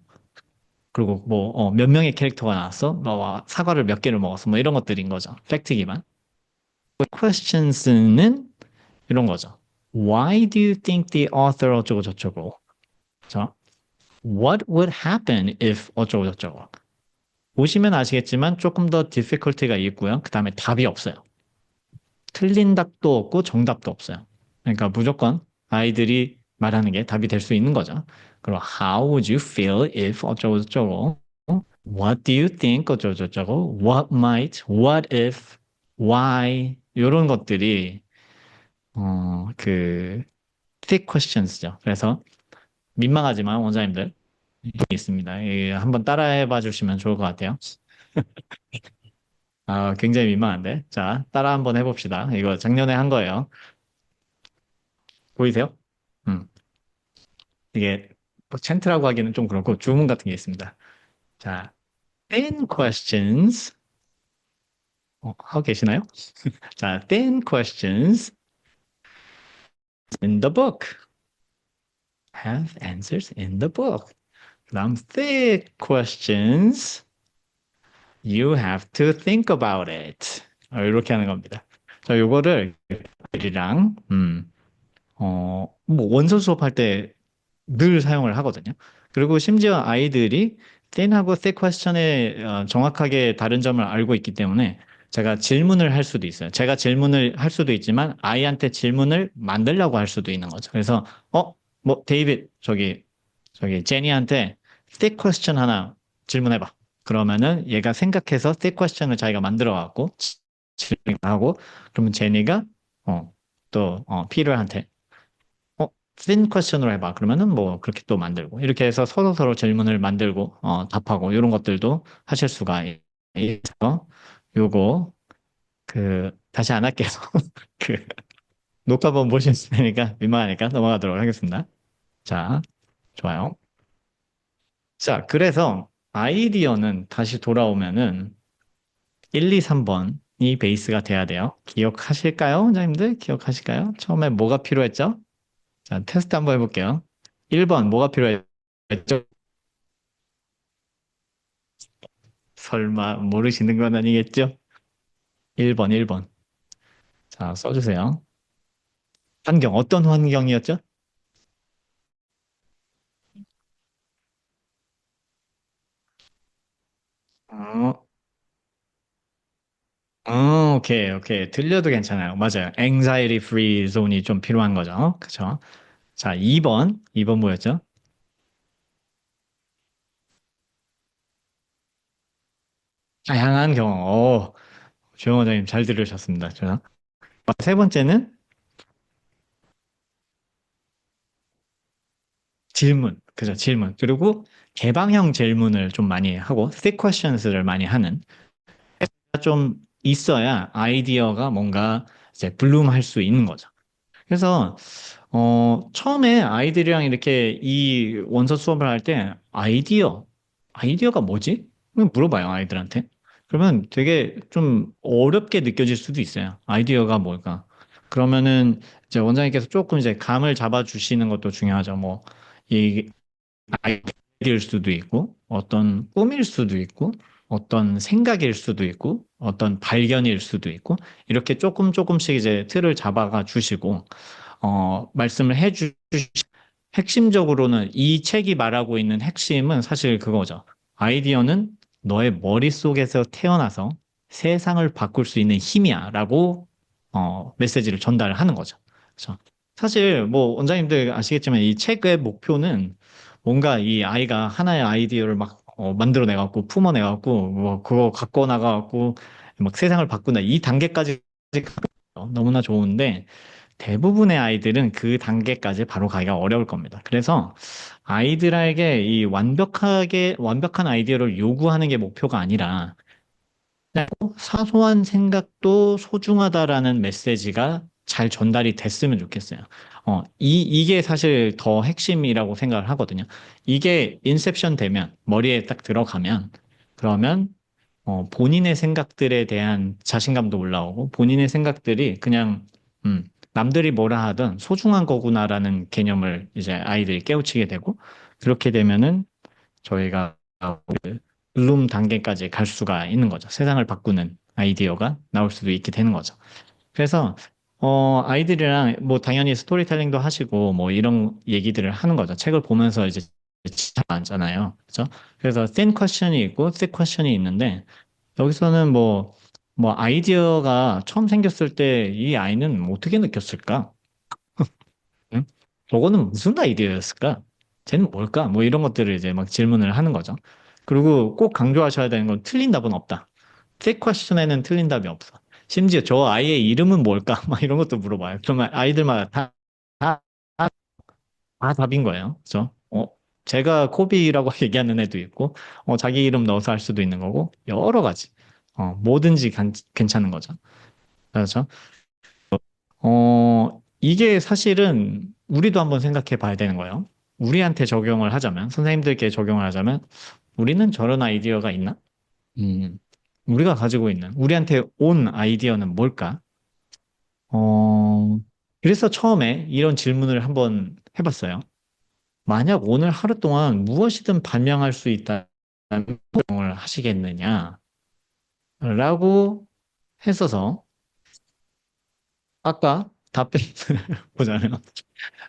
그리고 뭐 몇 명의 캐릭터가 나왔어? 뭐 사과를 몇 개를 먹었어? 뭐 이런 것들인 거죠. 팩트 기반. questions는 이런 거죠. Why do you think the author 어쩌고 저쩌고? 자, what would happen if 어쩌고 저쩌고? 보시면 아시겠지만 조금 더 difficulty가 있고요. 그 다음에 답이 없어요. 틀린 답도 없고 정답도 없어요. 그러니까 무조건 아이들이 말하는 게 답이 될 수 있는 거죠. 그리고 how would you feel if 어쩌고 저쩌고? What do you think 어쩌고 저쩌고? What might? What if? Why? 이런 것들이 그 thick questions죠. 그래서 민망하지만 원장님들 있습니다. 한번 따라해 봐 주시면 좋을 것 같아요. 아, 굉장히 민망한데. 자, 따라 한번 해봅시다. 이거 작년에 한 거예요. 보이세요? 음, 이게 뭐 챈트라고 하기는 좀 그렇고 주문 같은 게 있습니다. 자, 10 questions. 하고 계시나요? 자, 10 questions in the book. Have answers in the book. 그다음 thick questions. You have to think about it. 이렇게 하는 겁니다. 자, 요거를 애들이랑 뭐 원서 수업할 때 늘 사용을 하거든요. 그리고 심지어 아이들이 thin하고 thick question의 정확하게 다른 점을 알고 있기 때문에 제가 질문을 할 수도 있어요. 제가 질문을 할 수도 있지만 아이한테 질문을 만들려고 할 수도 있는 거죠. 그래서 뭐 데이빗 저기 제니한테 thick question 하나 질문해봐. 그러면은 얘가 생각해서 thick question을 자기가 만들어 갖고 질문하고 그러면 제니가 피터한테 thin question으로 해봐. 그러면은 뭐 그렇게 또 만들고 이렇게 해서 서로 질문을 만들고 답하고 이런 것들도 하실 수가 있어서 요거 다시 안 할게요. 그 녹화본 보셨으니까 민망하니까 넘어가도록 하겠습니다. 자, 좋아요. 자, 그래서 아이디어는 다시 돌아오면은 1, 2, 3번이 베이스가 돼야 돼요. 기억하실까요, 원장님들? 기억하실까요? 처음에 뭐가 필요했죠? 자, 테스트 한번 해볼게요. 1번 뭐가 필요했죠? 설마 모르시는 건 아니겠죠? 1번, 1번. 자, 써주세요. 환경, 어떤 환경이었죠? 어, 오케이, 오케이. 들려도 괜찮아요. 맞아요. anxiety free zone이 좀 필요한 거죠. 그쵸? 자, 2번 뭐였죠? 다양한 경험. 조영 원장님 잘 들으셨습니다. 세 번째는 질문. 그죠? 질문. 그리고 개방형 질문을 좀 많이 하고, thick questions를 많이 하는. 좀 있어야 아이디어가 뭔가 이제 블룸할 수 있는 거죠. 그래서 처음에 아이들이랑 이렇게 이 원서 수업을 할 때 아이디어가 뭐지? 그냥 물어봐요, 아이들한테. 그러면 되게 좀 어렵게 느껴질 수도 있어요. 아이디어가 뭘까? 그러면은 이제 원장님께서 조금 이제 감을 잡아 주시는 것도 중요하죠. 뭐, 이 아이디어일 수도 있고, 어떤 꿈일 수도 있고, 어떤 생각일 수도 있고, 어떤 발견일 수도 있고, 이렇게 조금씩 이제 틀을 잡아가 주시고, 말씀을 핵심적으로는 이 책이 말하고 있는 핵심은 사실 그거죠. 아이디어는 너의 머릿속에서 태어나서 세상을 바꿀 수 있는 힘이야 라고 메시지를 전달하는 거죠. 그렇죠? 사실 뭐 원장님들 아시겠지만 이 책의 목표는 뭔가 이 아이가 하나의 아이디어를 막 만들어내 갖고 품어내 갖고 뭐 그거 갖고 나가 갖고 막 세상을 바꾼다 이 단계까지 너무나 좋은데 대부분의 아이들은 그 단계까지 바로 가기가 어려울 겁니다. 그래서 아이들에게 이 완벽한 아이디어를 요구하는 게 목표가 아니라 그냥 사소한 생각도 소중하다라는 메시지가 잘 전달이 됐으면 좋겠어요. 이게 사실 더 핵심이라고 생각을 하거든요. 이게 인셉션 되면, 머리에 딱 들어가면, 그러면, 본인의 생각들에 대한 자신감도 올라오고, 본인의 생각들이 그냥, 남들이 뭐라 하든 소중한 거구나라는 개념을 이제 아이들이 깨우치게 되고, 그렇게 되면은 저희가 블룸 단계까지 갈 수가 있는 거죠. 세상을 바꾸는 아이디어가 나올 수도 있게 되는 거죠. 그래서 아이들이랑 뭐 당연히 스토리텔링도 하시고 뭐 이런 얘기들을 하는 거죠. 책을 보면서 이제 진짜 많잖아요. 그렇죠? 그래서 thin question이 있고 thick question이 있는데 여기서는 뭐 아이디어가 처음 생겼을 때 이 아이는 어떻게 느꼈을까? 응? 저거는 무슨 아이디어였을까? 쟤는 뭘까? 뭐 이런 것들을 이제 막 질문을 하는 거죠. 그리고 꼭 강조하셔야 되는 건 틀린 답은 없다. 트릭 퀘스천에는 틀린 답이 없어. 심지어 저 아이의 이름은 뭘까? 막 이런 것도 물어봐요. 그러면 아이들마다 다, 다, 다 답인 거예요. 그죠? 제가 코비라고 얘기하는 애도 있고, 자기 이름 넣어서 할 수도 있는 거고, 여러 가지. 뭐든지 괜찮은 거죠. 그렇죠? 이게 사실은 우리도 한번 생각해 봐야 되는 거예요. 우리한테 적용을 하자면, 선생님들께 적용을 하자면, 우리는 저런 아이디어가 있나? 음, 우리가 가지고 있는, 우리한테 온 아이디어는 뭘까? 어, 그래서 처음에 이런 질문을 한번 해봤어요. 만약 오늘 하루 동안 무엇이든 발명할 수 있다면 을 하시겠느냐? 라고 했어서, 아까 답변을 보자면,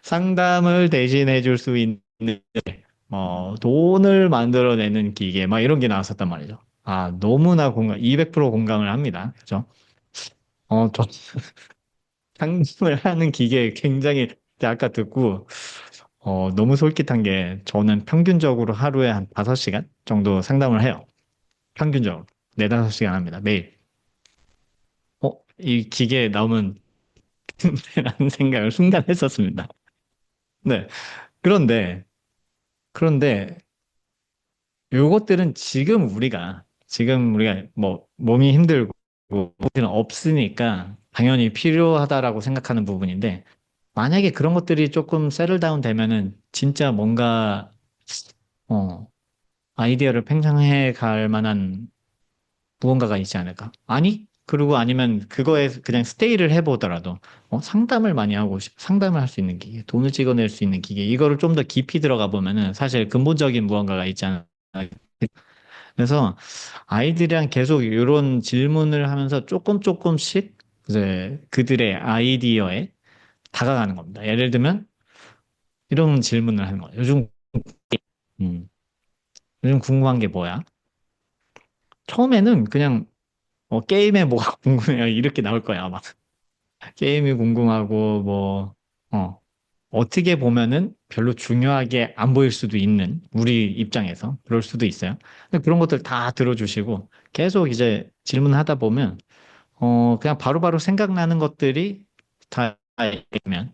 상담을 대신해 줄 수 있는 돈을 만들어내는 기계 막 이런 게 나왔었단 말이죠. 너무나 200% 공감을 합니다. 그죠? 저 상담을 하는 기계 굉장히 아까 듣고 너무 솔깃한 게 저는 평균적으로 하루에 한 5시간 정도 상담을 해요. 평균적으로. 4, 5시간 합니다. 매일. 이 기계에 나오면 라는 생각을 순간 했었습니다. 네. 그런데 그런데 요것들은 지금 우리가 뭐 몸이 힘들고 뭐는 없으니까 당연히 필요하다라고 생각하는 부분인데 만약에 그런 것들이 조금 세틀 다운 되면은 진짜 뭔가 어 아이디어를 팽창해 갈 만한 무언가가 있지 않을까? 그리고 아니면 그거에 그냥 스테이를 해보더라도 상담을 많이 상담을 할 수 있는 기계, 돈을 찍어낼 수 있는 기계 이거를 좀 더 깊이 들어가 보면은 사실 근본적인 무언가가 있지 않을까? 그래서 아이들이랑 계속 이런 질문을 하면서 조금씩 이제 그들의 아이디어에 다가가는 겁니다. 예를 들면 이런 질문을 하는 거예요. 음, 요즘 궁금한 게 뭐야? 처음에는 그냥 게임에 뭐가 궁금해요. 이렇게 나올 거야, 아마. 게임이 궁금하고 어떻게 보면은 별로 중요하게 안 보일 수도 있는 우리 입장에서 그럴 수도 있어요. 근데 그런 것들 다 들어주시고 계속 이제 질문하다 보면 그냥 바로바로 생각나는 것들이 다 있으면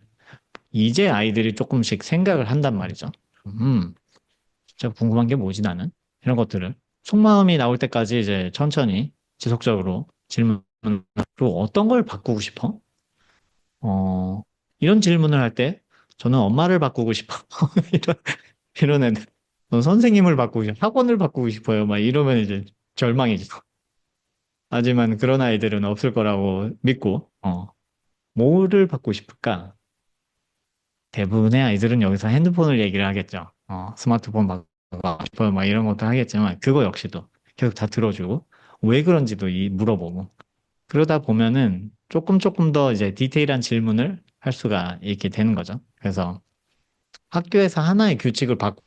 이제 아이들이 조금씩 생각을 한단 말이죠. 음, 진짜 궁금한 게 뭐지 나는? 이런 것들을 속마음이 나올 때까지 이제 천천히 지속적으로 질문으로 어떤 걸 바꾸고 싶어? 어, 이런 질문을 할 때 저는 엄마를 바꾸고 싶어. 이런, 이런 애들. 선생님을 바꾸고 싶어. 학원을 바꾸고 싶어요. 막 이러면 이제 절망이죠. 하지만 그런 아이들은 없을 거라고 믿고, 뭐를 받고 싶을까? 대부분의 아이들은 여기서 핸드폰을 얘기를 하겠죠. 스마트폰 받고 싶어요. 막 이런 것도 하겠지만, 그거 역시도 계속 다 들어주고, 왜 그런지도 물어보고, 그러다 보면은 조금 더 이제 디테일한 질문을 할 수가 있게 되는 거죠. 그래서 학교에서 하나의 규칙을 바꾸고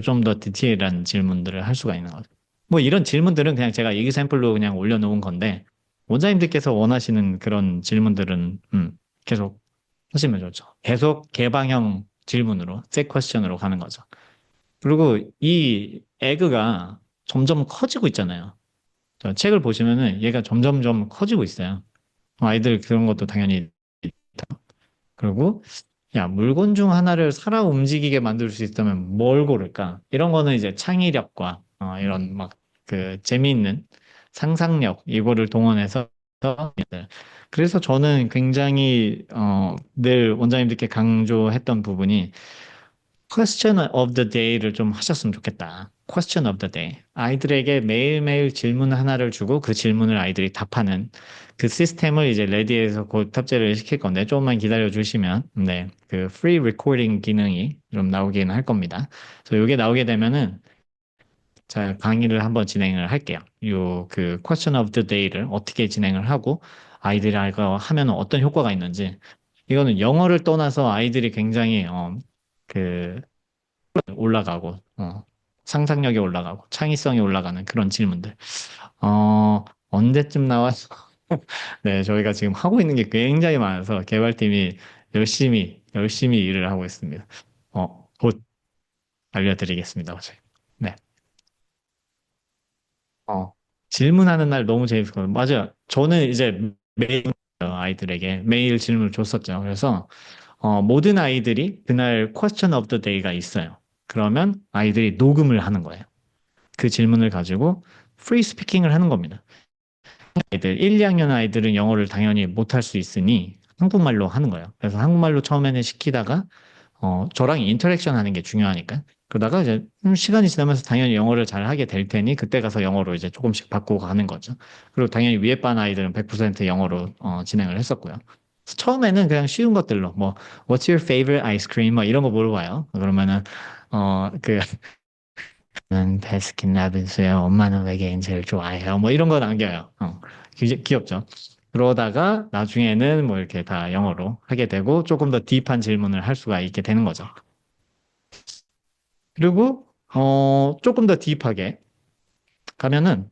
좀 더 디테일한 질문들을 할 수가 있는 거죠. 뭐 이런 질문들은 그냥 제가 이그샘플로 그냥 올려놓은 건데, 원장님들께서 원하시는 그런 질문들은 계속 하시면 좋죠. 계속 개방형 질문으로, 셋 퀘스천으로 가는 거죠. 그리고 이 에그가 점점 커지고 있잖아요. 저 책을 보시면은 얘가 점점점 커지고 있어요. 아이들 그런 것도 당연히 그리고 야, 물건 중 하나를 살아 움직이게 만들 수 있다면 뭘 고를까? 이런 거는 이제 창의력과 이런 막 그 재미있는 상상력 이거를 동원해서 그래서 저는 굉장히 늘 원장님들께 강조했던 부분이 Question of the day를 좀 하셨으면 좋겠다. Question of the day. 아이들에게 매일매일 질문 하나를 주고 그 질문을 아이들이 답하는 그 시스템을 이제 레디에서 곧 탑재를 시킬 건데 조금만 기다려 주시면 네, 그 free recording 기능이 좀 나오긴 할 겁니다. 그래서 이게 나오게 되면은 자, 강의를 한번 진행을 할게요. 요 그 question of the day를 어떻게 진행을 하고 아이들이 이거 하면 어떤 효과가 있는지 이거는 영어를 떠나서 아이들이 굉장히 그 올라가고, 상상력이 올라가고, 창의성이 올라가는 그런 질문들. 언제쯤 나와서, 네, 저희가 지금 하고 있는 게 굉장히 많아서 개발팀이 열심히 일을 하고 있습니다. 곧 알려드리겠습니다, 어제. 네. 어, 질문하는 날 너무 재밌었거든요. 맞아요. 저는 이제 매일 아이들에게 매일 질문을 줬었죠. 그래서 모든 아이들이 그날 question of the day가 있어요. 그러면 아이들이 녹음을 하는 거예요. 그 질문을 가지고 프리 스피킹을 하는 겁니다. 아이들 1, 2학년 아이들은 영어를 당연히 못할 수 있으니 한국말로 하는 거예요. 그래서 한국말로 처음에는 시키다가 저랑 인터랙션 하는 게 중요하니까. 그러다가 이제 시간이 지나면서 당연히 영어를 잘 하게 될 테니 그때 가서 영어로 이제 조금씩 바꾸고 가는 거죠. 그리고 당연히 위에 반 아이들은 100% 영어로 진행을 했었고요. 처음에는 그냥 쉬운 것들로 뭐 What's your favorite ice cream? 뭐 이런 거 물어봐요. 그러면은 그 는 베스킨라빈스예요. 엄마는 외계인 제일 좋아해요. 뭐 이런 거 남겨요. 귀엽죠. 그러다가 나중에는 뭐 이렇게 다 영어로 하게 되고 조금 더 딥한 질문을 할 수가 있게 되는 거죠. 그리고 조금 더 딥하게 가면은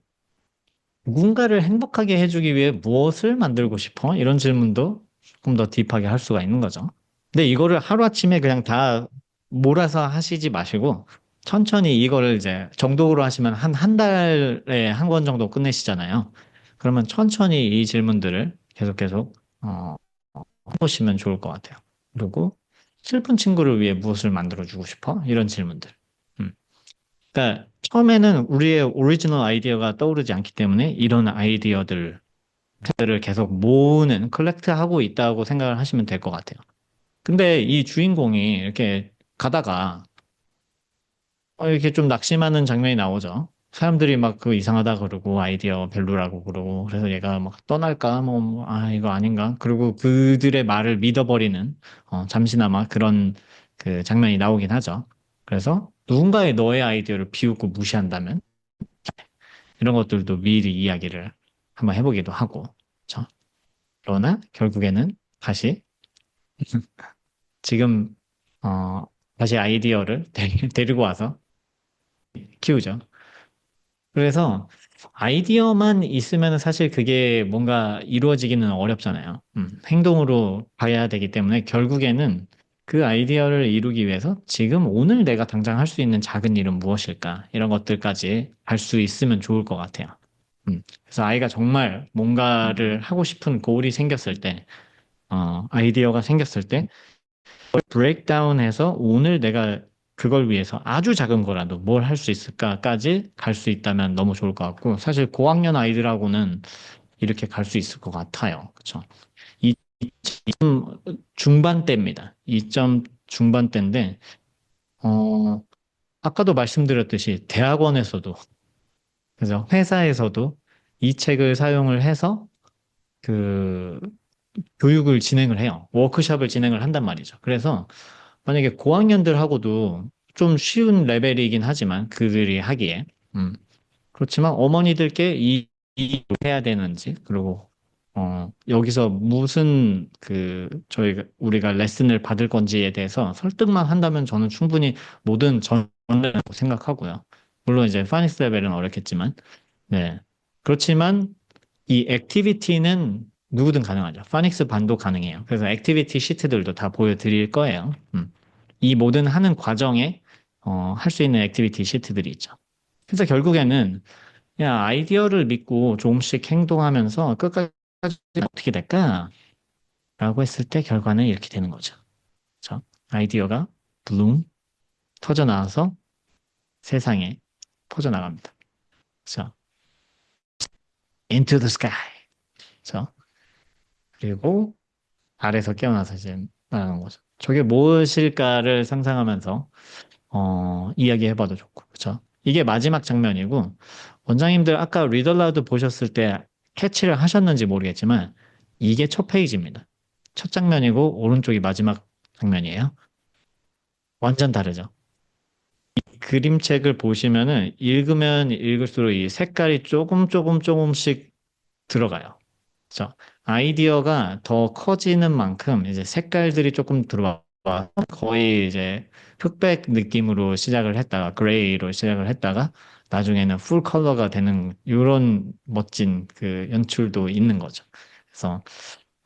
누군가를 행복하게 해주기 위해 무엇을 만들고 싶어? 이런 질문도 조금 더 딥하게 할 수가 있는 거죠. 근데 이거를 하루아침에 그냥 다 몰아서 하시지 마시고 천천히 이거를 이제 정독으로 하시면 한 달에 한 권 정도 끝내시잖아요. 그러면 천천히 이 질문들을 계속 해보시면 좋을 것 같아요. 그리고 슬픈 친구를 위해 무엇을 만들어주고 싶어? 이런 질문들. 음. 그러니까 처음에는 우리의 오리지널 아이디어가 떠오르지 않기 때문에 이런 아이디어들을 계속 모으는, 컬렉트하고 있다고 생각을 하시면 될 것 같아요. 근데 이 주인공이 이렇게 가다가 이렇게 좀 낙심하는 장면이 나오죠. 사람들이 막 그 이상하다 그러고 아이디어 별로라고 그러고 그래서 얘가 막 떠날까 이거 아닌가 그리고 그들의 말을 믿어버리는 잠시나마 그런 그 장면이 나오긴 하죠. 그래서 누군가의 너의 아이디어를 비웃고 무시한다면 이런 것들도 미리 이야기를 한번 해보기도 하고 그렇죠? 그러나 결국에는 다시 지금 어, 다시 아이디어를 데리고 와서 키우죠. 그래서 아이디어만 있으면 사실 그게 뭔가 이루어지기는 어렵잖아요. 행동으로 봐야 되기 때문에 결국에는 그 아이디어를 이루기 위해서 지금 오늘 내가 당장 할 수 있는 작은 일은 무엇일까? 이런 것들까지 할 수 있으면 좋을 것 같아요. 그래서 아이가 정말 뭔가를 하고 싶은 골이 생겼을 때, 아이디어가 생겼을 때, 브레이크다운해서 오늘 내가 그걸 위해서 아주 작은 거라도 뭘 할 수 있을까까지 갈 수 있다면 너무 좋을 것 같고 사실 고학년 아이들하고는 이렇게 갈 수 있을 것 같아요. 그렇죠? 이 중반대입니다. 2점 중반대인데 아까도 말씀드렸듯이 대학원에서도 그래서 회사에서도 이 책을 사용을 해서 그 교육을 진행을 해요. 워크숍을 진행을 한단 말이죠. 그래서 만약에 고학년들하고도 좀 쉬운 레벨이긴 하지만 그들이 하기에 그렇지만 어머니들께 해야 되는지 그리고 여기서 무슨 저희가 우리가 레슨을 받을 건지에 대해서 설득만 한다면 저는 충분히 모든 전이라고 생각하고요. 물론 이제 파닉스 레벨은 어렵겠지만 네 그렇지만 이 액티비티는 누구든 가능하죠. 파닉스 반도 가능해요. 그래서 액티비티 시트들도 다 보여드릴 거예요. 이 모든 하는 과정에 할 수 있는 액티비티 시트들이 있죠. 그래서 결국에는 야, 아이디어를 믿고 조금씩 행동하면서 끝까지 어떻게 될까? 라고 했을 때 결과는 이렇게 되는 거죠. 그렇죠? 아이디어가 블룸 터져 나와서 세상에 퍼져나갑니다. 그렇죠? Into the sky. 그렇죠? 그리고 아래서 깨어나서 이제 말하는 거죠. 저게 무엇일까를 상상하면서 이야기해봐도 좋고, 그렇죠? 이게 마지막 장면이고 원장님들 아까 리더 라우드 보셨을 때 캐치를 하셨는지 모르겠지만 이게 첫 페이지입니다. 첫 장면이고 오른쪽이 마지막 장면이에요. 완전 다르죠. 그림책을 보시면은 읽으면 읽을수록 이 색깔이 조금씩 들어가요. 그렇죠? 아이디어가 더 커지는 만큼 이제 색깔들이 조금 들어와 거의 이제 흑백 느낌으로 시작을 했다가 그레이로 시작을 했다가 나중에는 풀 컬러가 되는 이런 멋진 그 연출도 있는 거죠. 그래서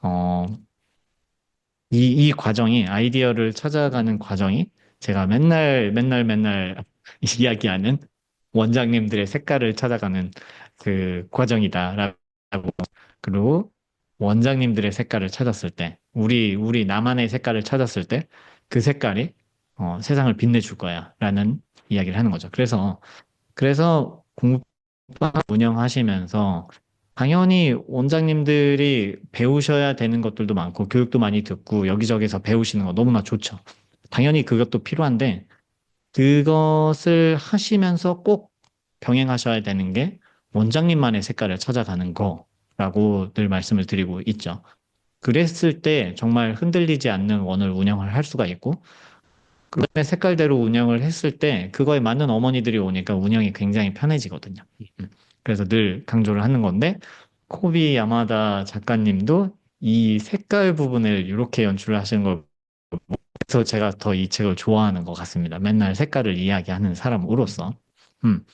어, 이 과정이 아이디어를 찾아가는 과정이 제가 맨날 이야기하는 원장님들의 색깔을 찾아가는 그 과정이다라고 그리고 원장님들의 색깔을 찾았을 때 우리 나만의 색깔을 찾았을 때 그 색깔이 세상을 빛내줄 거야라는 이야기를 하는 거죠. 그래서 공부방 운영하시면서 당연히 원장님들이 배우셔야 되는 것들도 많고 교육도 많이 듣고 여기저기서 배우시는 거 너무나 좋죠. 당연히 그것도 필요한데 그것을 하시면서 꼭 병행하셔야 되는 게 원장님만의 색깔을 찾아가는 거라고 늘 말씀을 드리고 있죠. 그랬을 때 정말 흔들리지 않는 원을 운영을 할 수가 있고 그다음에 색깔대로 운영을 했을 때 그거에 맞는 어머니들이 오니까 운영이 굉장히 편해지거든요. 음. 그래서 늘 강조를 하는 건데 코비 야마다 작가님도 이 색깔 부분을 이렇게 연출을 하시는 걸 그래서 제가 더 이 책을 좋아하는 것 같습니다. 맨날 색깔을 이야기하는 사람으로서. 음.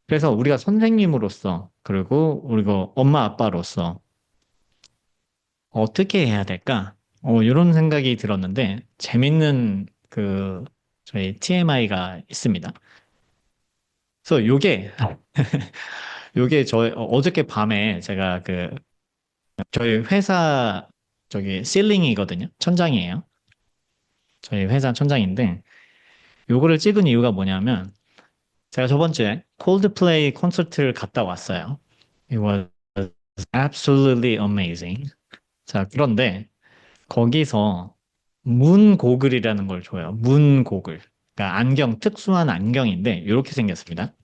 그래서 우리가 선생님으로서 그리고 우리가 엄마 아빠로서 어떻게 해야 될까? 이런 생각이 들었는데 재밌는 그 저희 TMI가 있습니다. 그래서 요게 저 어저께 밤에 제가 그 저희 회사 저기 실링이거든요. 천장이에요. 저희 회사 천장인데 요거를 찍은 이유가 뭐냐면 제가 저번 주에 콜드플레이 콘서트를 갔다 왔어요. It was absolutely amazing. 자, 그런데 거기서 문 고글이라는 걸 줘요. 문 고글. 그러니까 안경, 특수한 안경인데 이렇게 생겼습니다.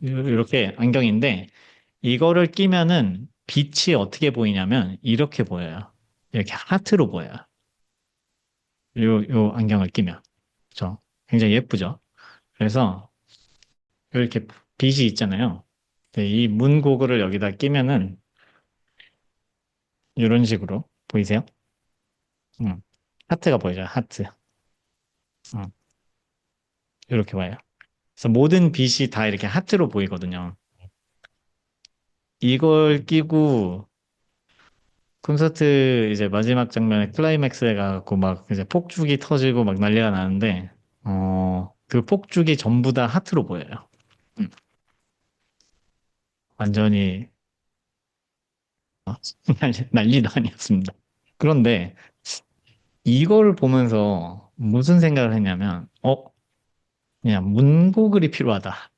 이렇게 안경인데 이거를 끼면은 빛이 어떻게 보이냐면 이렇게 보여요. 이렇게 하트로 보여요. 요 안경을 끼면. 그렇죠? 굉장히 예쁘죠? 그래서 이렇게 빛이 있잖아요. 이 문고글을 여기다 끼면은 이런 식으로 보이세요? 음. 하트가 보이죠? 하트. 음. 이렇게 봐요. 그래서 모든 빛이 다 이렇게 하트로 보이거든요. 이걸 끼고 콘서트 이제 마지막 장면에 클라이맥스에 가고 막 이제 폭죽이 터지고 막 난리가 나는데 그 폭죽이 전부 다 하트로 보여요. 음. 완전히 난리도 아니었습니다. 그런데 이걸 보면서 무슨 생각을 했냐면 그냥 문고글이 필요하다.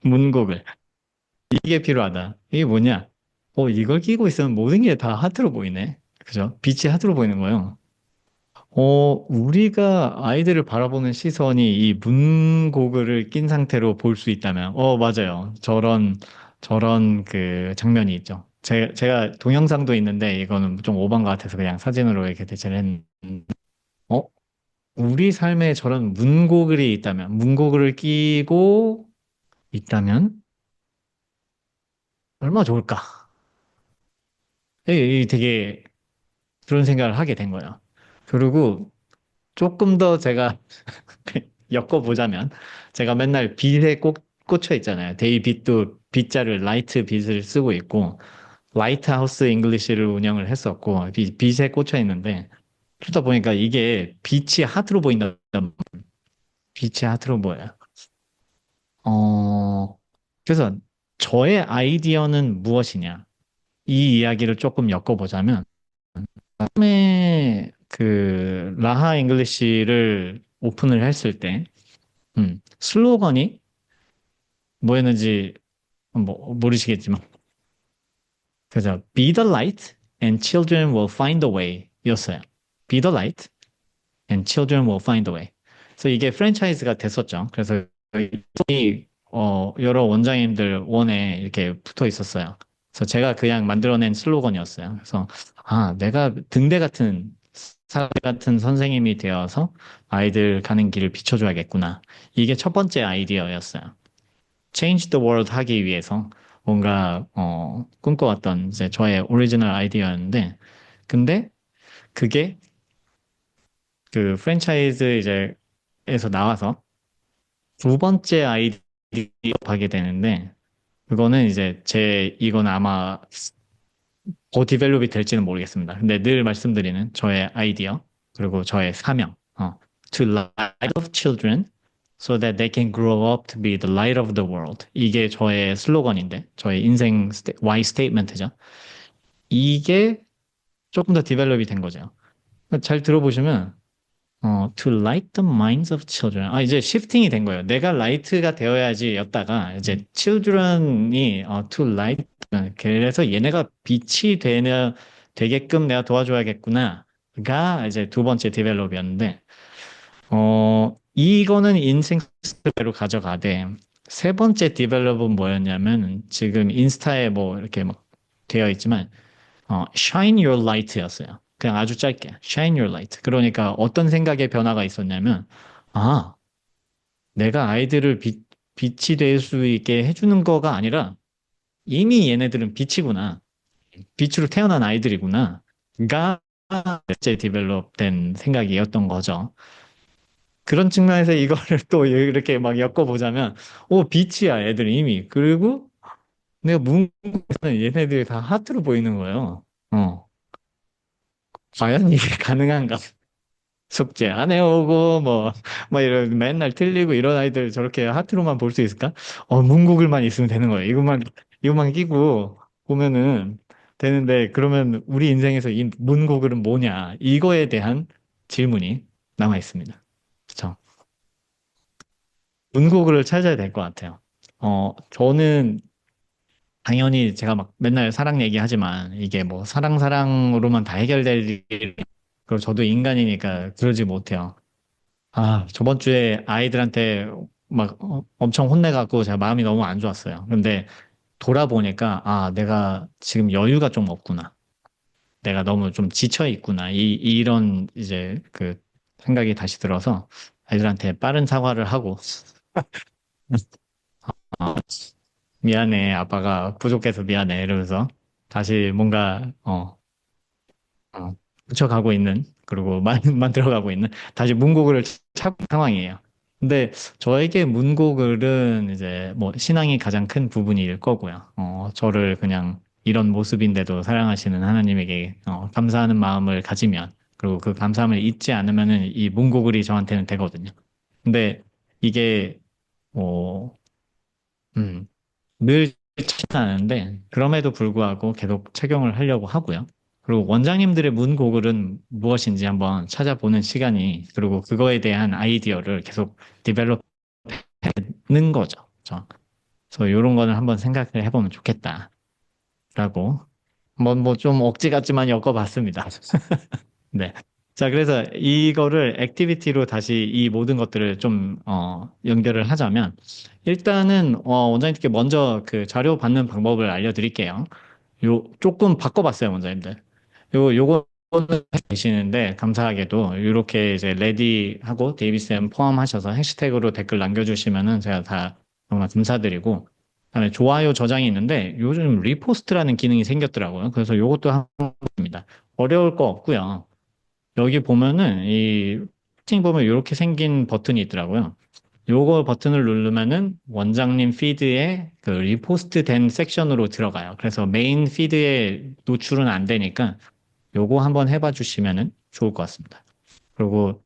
문고글. 이게 필요하다. 이게 뭐냐? 이걸 끼고 있으면 모든 게 다 하트로 보이네. 그죠? 빛이 하트로 보이는 거예요. 우리가 아이들을 바라보는 시선이 이 문고글을 낀 상태로 볼 수 있다면, 맞아요. 저런 그 장면이 있죠. 제가 동영상도 있는데, 이거는 좀 오반 것 같아서 그냥 사진으로 이렇게 대체를 했는데, 어? 우리 삶에 저런 문고글이 있다면, 문고글을 끼고 있다면, 얼마나 좋을까? 되게 그런 생각을 하게 된 거예요. 그리고 조금 더 제가 엮어보자면 제가 맨날 빛에 꼭 꽂혀 있잖아요. 데이 빛도 빛자를 라이트 빛을 쓰고 있고 라이트하우스 잉글리시를 운영을 했었고 빛에 꽂혀 있는데 그러다 보니까 이게 빛이 하트로 보인다. 빛이 하트로 보여요. 어, 그래서 저의 아이디어는 무엇이냐? 이 이야기를 조금 엮어보자면, 처음에 그 라하 잉글리시를 오픈을 했을 때, 슬로건이 뭐였는지 모르시겠지만, 그죠? Be the light and children will find a way 였어요. Be the light and children will find a way. 그래서 이게 프랜차이즈가 됐었죠. 그래서 이 여러 원장님들 원에 이렇게 붙어 있었어요. 그래서 제가 그냥 만들어낸 슬로건이었어요. 그래서 내가 등대 같은 사람 같은 선생님이 되어서 아이들 가는 길을 비춰줘야겠구나. 이게 첫 번째 아이디어였어요. Change the world 하기 위해서 뭔가 꿈꿔왔던 이제 저의 오리지널 아이디어였는데, 근데 그게 그 프랜차이즈 이제 에서 나와서 두 번째 아이디어 하게 되는데, 그거는 이제 이건 아마 더 디벨롭이 될지는 모르겠습니다. 근데 늘 말씀드리는 저의 아이디어, 그리고 저의 사명, to light of children so that they can grow up to be the light of the world. 이게 저의 슬로건인데, 저의 인생 Y 스테이트먼트죠. 이게 조금 더 디벨롭이 된 거죠. 잘 들어보시면 to light the minds of children. 이제 시프팅이 된 거예요. 내가 라이트가 되어야지 였다가, 이제 children이, to light. 그래서 얘네가 빛이 되게끔 내가 도와줘야겠구나가 이제 두 번째 디벨롭이었는데, 이거는 인생 스타일로 가져가되, 세 번째 디벨롭은 뭐였냐면, 지금 인스타에 뭐 이렇게 막 되어 있지만, shine your light였어요. 그냥 아주 짧게, shine your light. 그러니까 어떤 생각의 변화가 있었냐면, 아, 내가 아이들을 빛이 될 수 있게 해주는 거가 아니라, 이미 얘네들은 빛이구나. 빛으로 태어난 아이들이구나. 가, 제 디벨롭된 생각이었던 거죠. 그런 측면에서 이거를 또 이렇게 막 엮어보자면, 빛이야, 애들 이미. 그리고 내가 문구에서는 얘네들이 다 하트로 보이는 거예요. 과연 이게 가능한가? 숙제 안 해오고, 이런, 맨날 틀리고 이런 아이들 저렇게 하트로만 볼 수 있을까? 문구글만 있으면 되는 거예요. 이것만 끼고 보면은 되는데, 그러면 우리 인생에서 이 문구글은 뭐냐? 이거에 대한 질문이 남아 있습니다. 그쵸? 문구글을 찾아야 될 것 같아요. 저는 당연히 제가 막 맨날 사랑 얘기하지만 이게 뭐 사랑으로만 다 해결될 일, 그리고 저도 인간이니까 그러지 못해요. 저번 주에 아이들한테 막 엄청 혼내갖고 제가 마음이 너무 안 좋았어요. 근데 돌아보니까, 내가 지금 여유가 좀 없구나. 내가 너무 좀 지쳐 있구나. 이런 이제 그 생각이 다시 들어서 아이들한테 빠른 사과를 하고, 어, 미안해. 아빠가 부족해서 미안해. 이러면서 다시 뭔가, 붙여가고 있는, 그리고 만들어가고 있는, 다시 문고글을 찾고 상황이에요. 근데 저에게 문고글은 이제 뭐 신앙이 가장 큰 부분일 거고요. 저를 그냥 이런 모습인데도 사랑하시는 하나님에게 감사하는 마음을 가지면, 그리고 그 감사함을 잊지 않으면은 이 문고글이 저한테는 되거든요. 근데 이게 뭐, 음, 늘 나는데 그럼에도 불구하고 계속 착용을 하려고 하고요. 그리고 원장님들의 문고글은 무엇인지 한번 찾아보는 시간이, 그리고 그거에 대한 아이디어를 계속 디벨롭하는 거죠. 그래서 이런 거는 한번 생각을 해보면 좋겠다라고 한번 뭐 좀 억지 같지만 엮어봤습니다. 네. 자, 그래서 이거를 액티비티로 다시 이 모든 것들을 좀, 연결을 하자면, 일단은, 원장님께 먼저 그 자료 받는 방법을 알려드릴게요. 조금 바꿔봤어요, 원장님들. 요거는 계시는데, 감사하게도, 이렇게 이제 레디하고 데이비쌤 포함하셔서 해시태그로 댓글 남겨주시면은 제가 다 정말 감사드리고, 그다음에 좋아요 저장이 있는데, 요즘 리포스트라는 기능이 생겼더라고요. 그래서 요것도 한번 봅니다. 어려울 거 없고요. 여기 보면은 이 세팅 보면 이렇게 생긴 버튼이 있더라고요. 요거 버튼을 누르면은 원장님 피드에 그 리포스트 된 섹션으로 들어가요. 그래서 메인 피드에 노출은 안 되니까 요거 한번 해봐 주시면은 좋을 것 같습니다. 그리고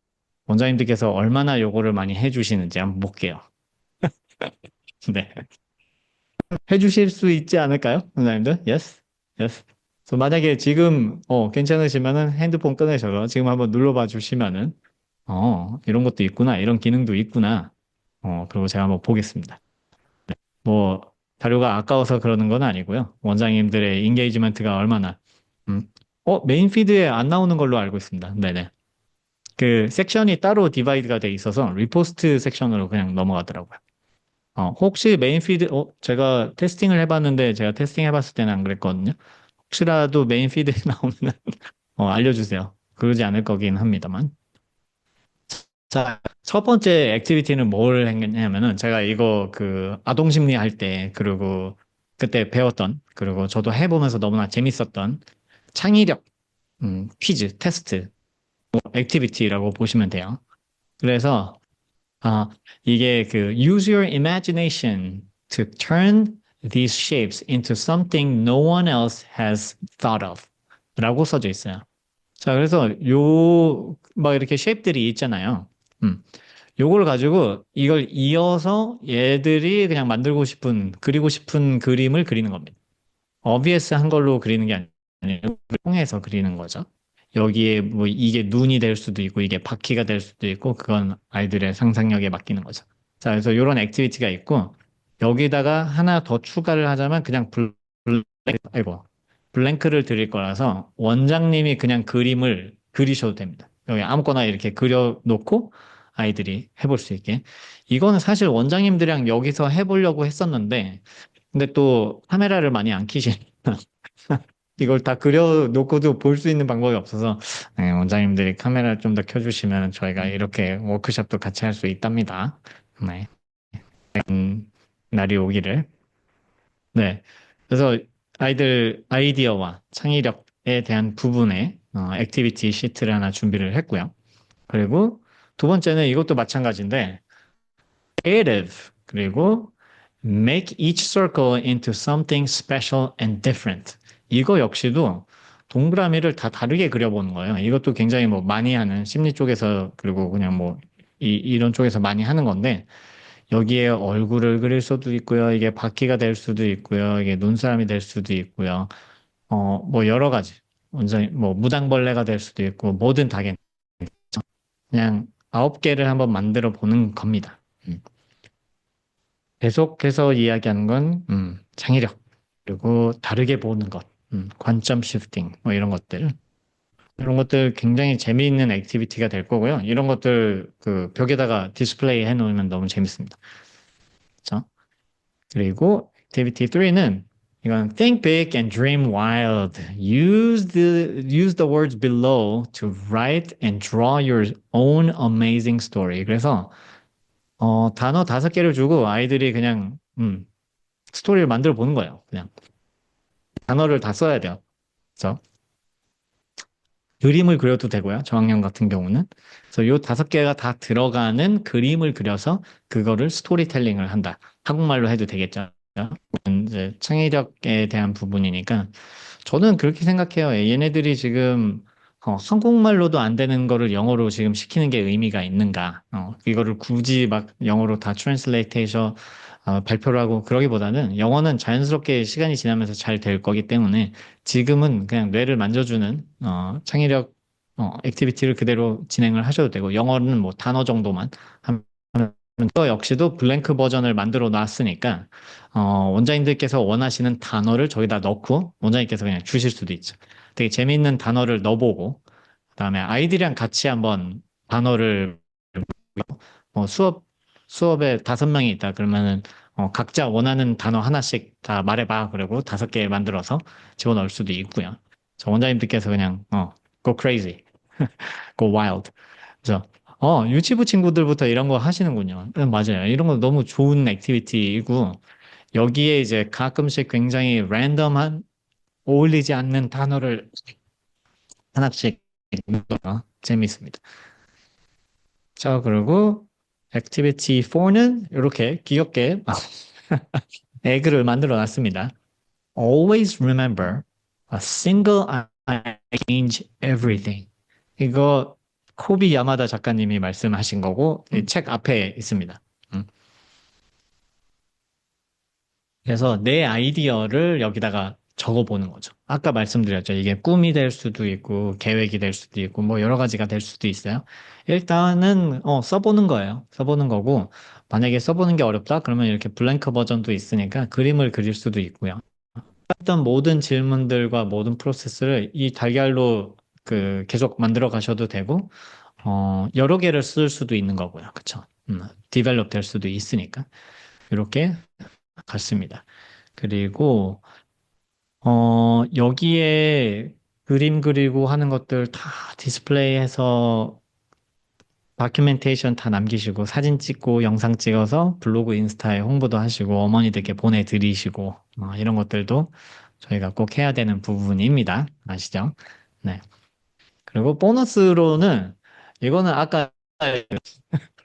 원장님들께서 얼마나 요거를 많이 해주시는지 한번 볼게요. 네. 해주실 수 있지 않을까요? 선생님들? Yes? Yes. 그래서 만약에 지금, 괜찮으시면은 핸드폰 꺼내셔서 지금 한번 눌러봐 주시면은, 이런 것도 있구나. 이런 기능도 있구나. 그리고 제가 한번 보겠습니다. 뭐, 자료가 아까워서 그러는 건 아니고요. 원장님들의 인게이지먼트가 얼마나, 음, 메인 피드에 안 나오는 걸로 알고 있습니다. 네네. 그 섹션이 따로 디바이드가 돼 있어서 리포스트 섹션으로 그냥 넘어가더라고요. 혹시 메인 피드, 제가 테스팅을 해봤는데 제가 테스팅 해봤을 때는 안 그랬거든요. 혹시라도 메인 피드에 나오면 알려주세요. 그러지 않을 거긴 합니다만. 자, 첫 번째 액티비티는 뭘 했냐면은 제가 이거 그 아동심리 할 때, 그리고 그때 배웠던, 그리고 저도 해보면서 너무나 재밌었던 창의력 퀴즈, 테스트, 액티비티라고 보시면 돼요. 그래서 아, 이게 그 use your imagination to turn these shapes into something no one else has thought of 라고 써져 있어요. 자, 그래서 막 이렇게 쉐입들이 있잖아요. 음. 요걸 가지고 이걸 이어서 얘들이 그냥 그리고 싶은 그림을 그리는 겁니다. obvious 한 걸로 그리는 게 아니고 통해서 그리는 거죠. 여기에 뭐 이게 눈이 될 수도 있고 이게 바퀴가 될 수도 있고 그건 아이들의 상상력에 맡기는 거죠. 자, 그래서 이런 액티비티가 있고 여기다가 하나 더 추가를 하자면 그냥 아이고, 블랭크를 드릴 거라서 원장님이 그냥 그림을 그리셔도 됩니다. 여기 아무거나 이렇게 그려놓고 아이들이 해볼 수 있게. 이거는 사실 원장님들이랑 여기서 해보려고 했었는데 근데 또 카메라를 많이 안 켜시니까 이걸 다 그려놓고도 볼 수 있는 방법이 없어서 네, 원장님들이 카메라를 좀 더 켜주시면 저희가 이렇게 워크숍도 같이 할 수 있답니다. 네, 날이 오기를. 네, 그래서 아이들 아이디어와 창의력에 대한 부분에 액티비티 시트를 하나 준비를 했고요. 그리고 두 번째는 이것도 마찬가지인데 creative 그리고 make each circle into something special and different. 이거 역시도 동그라미를 다 다르게 그려보는 거예요. 이것도 굉장히 뭐 많이 하는 심리 쪽에서 그리고 그냥 뭐 이런 쪽에서 많이 하는 건데 여기에 얼굴을 그릴 수도 있고요. 이게 바퀴가 될 수도 있고요. 이게 눈사람이 될 수도 있고요. 뭐 여러 가지. 완전히 뭐 무당벌레가 될 수도 있고 뭐든 다 괜찮죠. 그냥 9개를 한번 만들어 보는 겁니다. 계속해서 이야기하는 건 창의력 그리고 다르게 보는 것, 관점 시프팅 뭐 이런 것들 굉장히 재미있는 액티비티가 될 거고요. 이런 것들 그 벽에다가 디스플레이 해놓으면 너무 재밌습니다. 그렇죠? 그리고 액티비티 3는 이건 think big and dream wild. Use the words below to write and draw your own amazing story. 그래서 단어 5개를 주고 아이들이 그냥 스토리를 만들어 보는 거예요. 그냥 단어를 다 써야 돼요. 그래서 그림을 그려도 되고요. 저학년 같은 경우는. 그래서 요 5개가 다 들어가는 그림을 그려서 그거를 스토리텔링을 한다. 한국말로 해도 되겠죠. 이제 창의력에 대한 부분이니까 저는 그렇게 생각해요. 얘네들이 지금 한국말로도 안 되는 거를 영어로 지금 시키는 게 의미가 있는가? 이거를 굳이 막 영어로 다 트랜슬레이테이션 발표를 하고 그러기보다는 영어는 자연스럽게 시간이 지나면서 잘 될 거기 때문에 지금은 그냥 뇌를 만져주는 창의력 액티비티를 그대로 진행을 하셔도 되고 영어는 뭐 단어 정도만 하면 또 역시도 블랭크 버전을 만들어 놨으니까 원장님들께서 원하시는 단어를 저기다 넣고 원장님께서 그냥 주실 수도 있죠. 되게 재미있는 단어를 넣어보고 그다음에 아이들이랑 같이 한번 단어를 수업에 5명이 있다 그러면은 각자 원하는 단어 하나씩 다 말해봐 그리고 5개 만들어서 집어넣을 수도 있고요. 저 원장님들께서 그냥 go crazy, go wild. 그래서 유치부 친구들부터 이런 거 하시는군요. 맞아요. 이런 거 너무 좋은 액티비티이고 여기에 이제 가끔씩 굉장히 랜덤한 어울리지 않는 단어를 하나씩 넣어서 재미있습니다. 자, 그리고 액티비티 4는 이렇게 귀엽게 에그를 만들어 놨습니다. Always remember a single eye change everything. 이거 코비 야마다 작가님이 말씀하신 거고 이책 앞에 있습니다. 음. 그래서 내 아이디어를 여기다가 적어보는 거죠. 아까 말씀드렸죠. 이게 꿈이 될 수도 있고, 계획이 될 수도 있고, 뭐 여러 가지가 될 수도 있어요. 일단은, 써보는 거예요. 써보는 거고, 만약에 써보는 게 어렵다? 그러면 이렇게 블랭크 버전도 있으니까 그림을 그릴 수도 있고요. 했던 모든 질문들과 모든 프로세스를 이 달걀로 계속 만들어 가셔도 되고, 여러 개를 쓸 수도 있는 거고요. 그쵸? 디벨롭 될 수도 있으니까. 이렇게 갔습니다. 그리고, 여기에 그림 그리고 하는 것들 다 디스플레이해서 다큐멘테이션 다 남기시고 사진 찍고 영상 찍어서 블로그 인스타에 홍보도 하시고 어머니들께 보내드리시고 이런 것들도 저희가 꼭 해야 되는 부분입니다. 아시죠? 네. 그리고 보너스로는 이거는 아까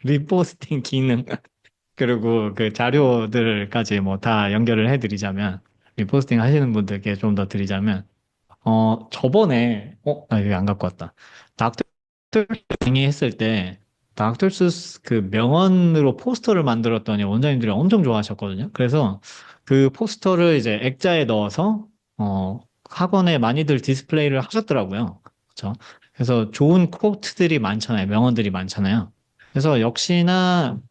리포스팅 기능 그리고 그 자료들까지 뭐 다 연결을 해드리자면 리포스팅 하시는 분들께 좀 더 드리자면 저번에, 나 이거 안 갖고 왔다. 닥터 강의했을 때, 닥터스 그 명언으로 포스터를 만들었더니 원장님들이 엄청 좋아하셨거든요. 그래서 그 포스터를 이제 액자에 넣어서, 학원에 많이들 디스플레이를 하셨더라고요. 그렇죠? 그래서 좋은 코트들이 많잖아요. 명언들이 많잖아요. 그래서 역시나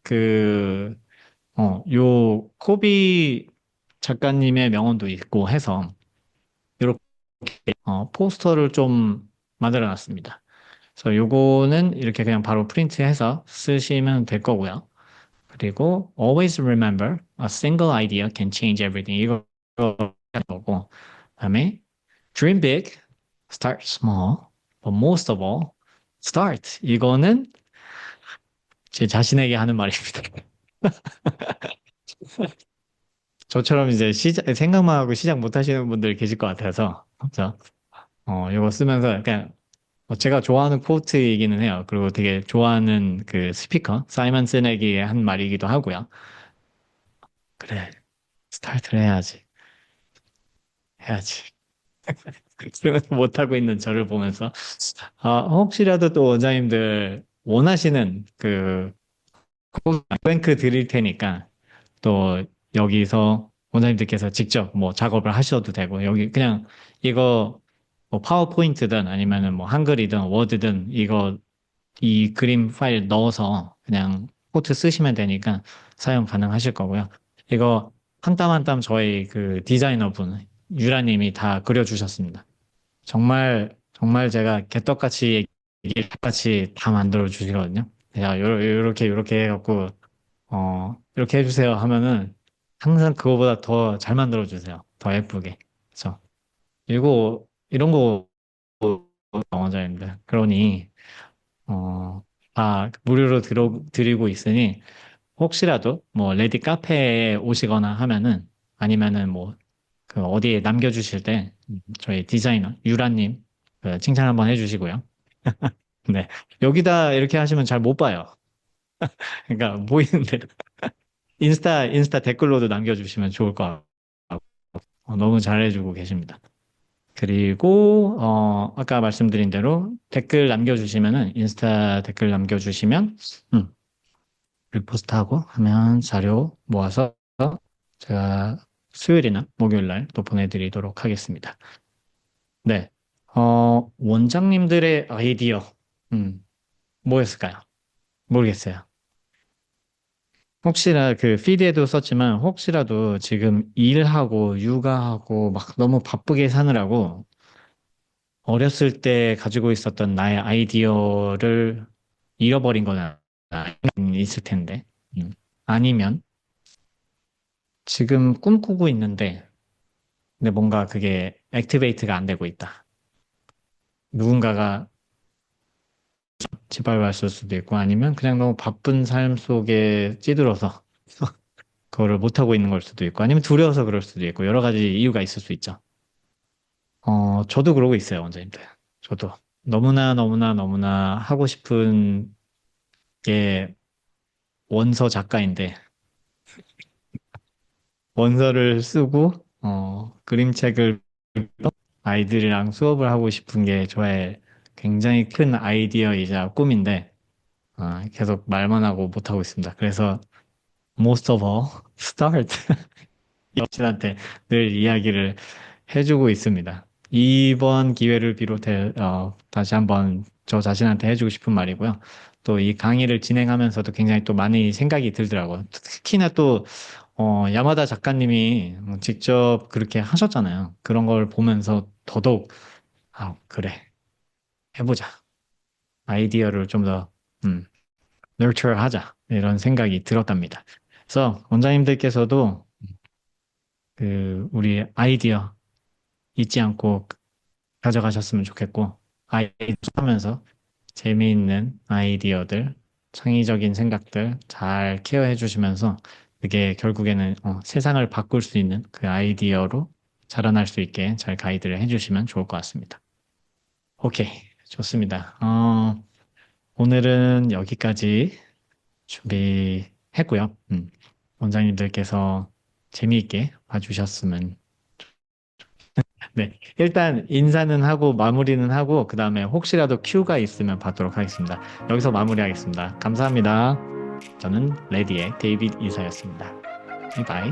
요 코비 작가님의 명언도 있고 해서, 이렇게 포스터를 좀 만들어 놨습니다. 그래서 요거는 이렇게 그냥 바로 프린트해서 쓰시면 될 거고요. 그리고 always remember a single idea can change everything. 이거 하는 거고. 그다음에 dream big, start small, but most of all, start. 이거는 제 자신에게 하는 말입니다. 저처럼 이제 생각만 하고 시작 못 하시는 분들 계실 것 같아서. 그죠? 이거 쓰면서 그냥 제가 좋아하는 코트이기는 해요. 그리고 되게 좋아하는 그 스피커, 사이먼 시넥이 한 말이기도 하고요. 그래, 스타트를 해야지. 해야지. 그러면서 못하고 있는 저를 보면서, 혹시라도 또 원장님들 원하시는 뱅크 드릴 테니까, 또 여기서 원장님들께서 직접 뭐 작업을 하셔도 되고, 여기 그냥 이거 뭐 파워포인트든 아니면은 뭐 한글이든 워드든 이거 이 그림 파일 넣어서 그냥 코트 쓰시면 되니까 사용 가능하실 거고요. 이거 한 땀 한 땀 저희 그 디자이너분, 유라님이 다 그려주셨습니다. 정말, 정말 제가 개떡같이 얘기같이 다 만들어 주시거든요. 야, 요렇게 해갖고, 이렇게 해주세요 하면은 항상 그거보다 더 잘 만들어 주세요. 더 예쁘게. 그쵸? 그리고 이런 거 원장님들. 그러니, 어, 무료로 드리고 있으니, 혹시라도, 뭐, 레디 카페에 오시거나 하면은, 아니면은 뭐, 어디에 남겨주실 때, 저희 디자이너, 유라님, 칭찬 한번 해주시고요. 네. 여기다 이렇게 하시면 잘 못 봐요. 그러니까, 보이는데, 인스타 댓글로도 남겨주시면 좋을 것 같고, 너무 잘해주고 계십니다. 그리고, 아까 말씀드린 대로 댓글 남겨주시면은, 인스타 댓글 남겨주시면, 음, 리포스트하고 하면 자료 모아서 제가 수요일이나 목요일 날 또 보내드리도록 하겠습니다. 네. 원장님들의 아이디어, 음, 뭐였을까요? 모르겠어요. 혹시나 그 피드에도 썼지만 혹시라도 지금 일하고 육아하고 막 너무 바쁘게 사느라고 어렸을 때 가지고 있었던 나의 아이디어를 잃어버린 거나 있을 텐데. 음. 아니면 지금 꿈꾸고 있는데 근데 뭔가 그게 액티베이트가 안 되고 있다. 누군가가 짓밟았을 수도 있고 아니면 그냥 너무 바쁜 삶 속에 찌들어서 그거를 못하고 있는 걸 수도 있고 아니면 두려워서 그럴 수도 있고 여러 가지 이유가 있을 수 있죠. 저도 그러고 있어요, 원장님들. 저도 너무나 하고 싶은 게 원서 작가인데 원서를 쓰고 그림책을 아이들이랑 수업을 하고 싶은 게 저의 굉장히 큰 아이디어이자 꿈인데 계속 말만 하고 못 하고 있습니다. 그래서 most of all start 여친한테 늘 이야기를 해주고 있습니다. 이번 기회를 비롯해 다시 한번 저 자신한테 해주고 싶은 말이고요. 또 이 강의를 진행하면서도 굉장히 또 많이 생각이 들더라고요. 특히나 또 야마다 작가님이 직접 그렇게 하셨잖아요. 그런 걸 보면서 더더욱 그래, 해보자. 아이디어를 좀 더 nurture 하자. 이런 생각이 들었답니다. 그래서 원장님들께서도 우리 아이디어 잊지 않고 가져가셨으면 좋겠고, 아이디어 하면서 재미있는 아이디어들, 창의적인 생각들 잘 케어해 주시면서 그게 결국에는 세상을 바꿀 수 있는 그 아이디어로 자라날 수 있게 잘 가이드를 해 주시면 좋을 것 같습니다. 오케이, 좋습니다. 오늘은 여기까지 준비했고요. 원장님들께서 재미있게 봐주셨으면. 네, 일단 인사는 하고 마무리는 하고 그 다음에 혹시라도 큐가 있으면 받도록 하겠습니다. 여기서 마무리하겠습니다. 감사합니다. 저는 레디의 데이빗 이사였습니다. 바이바이.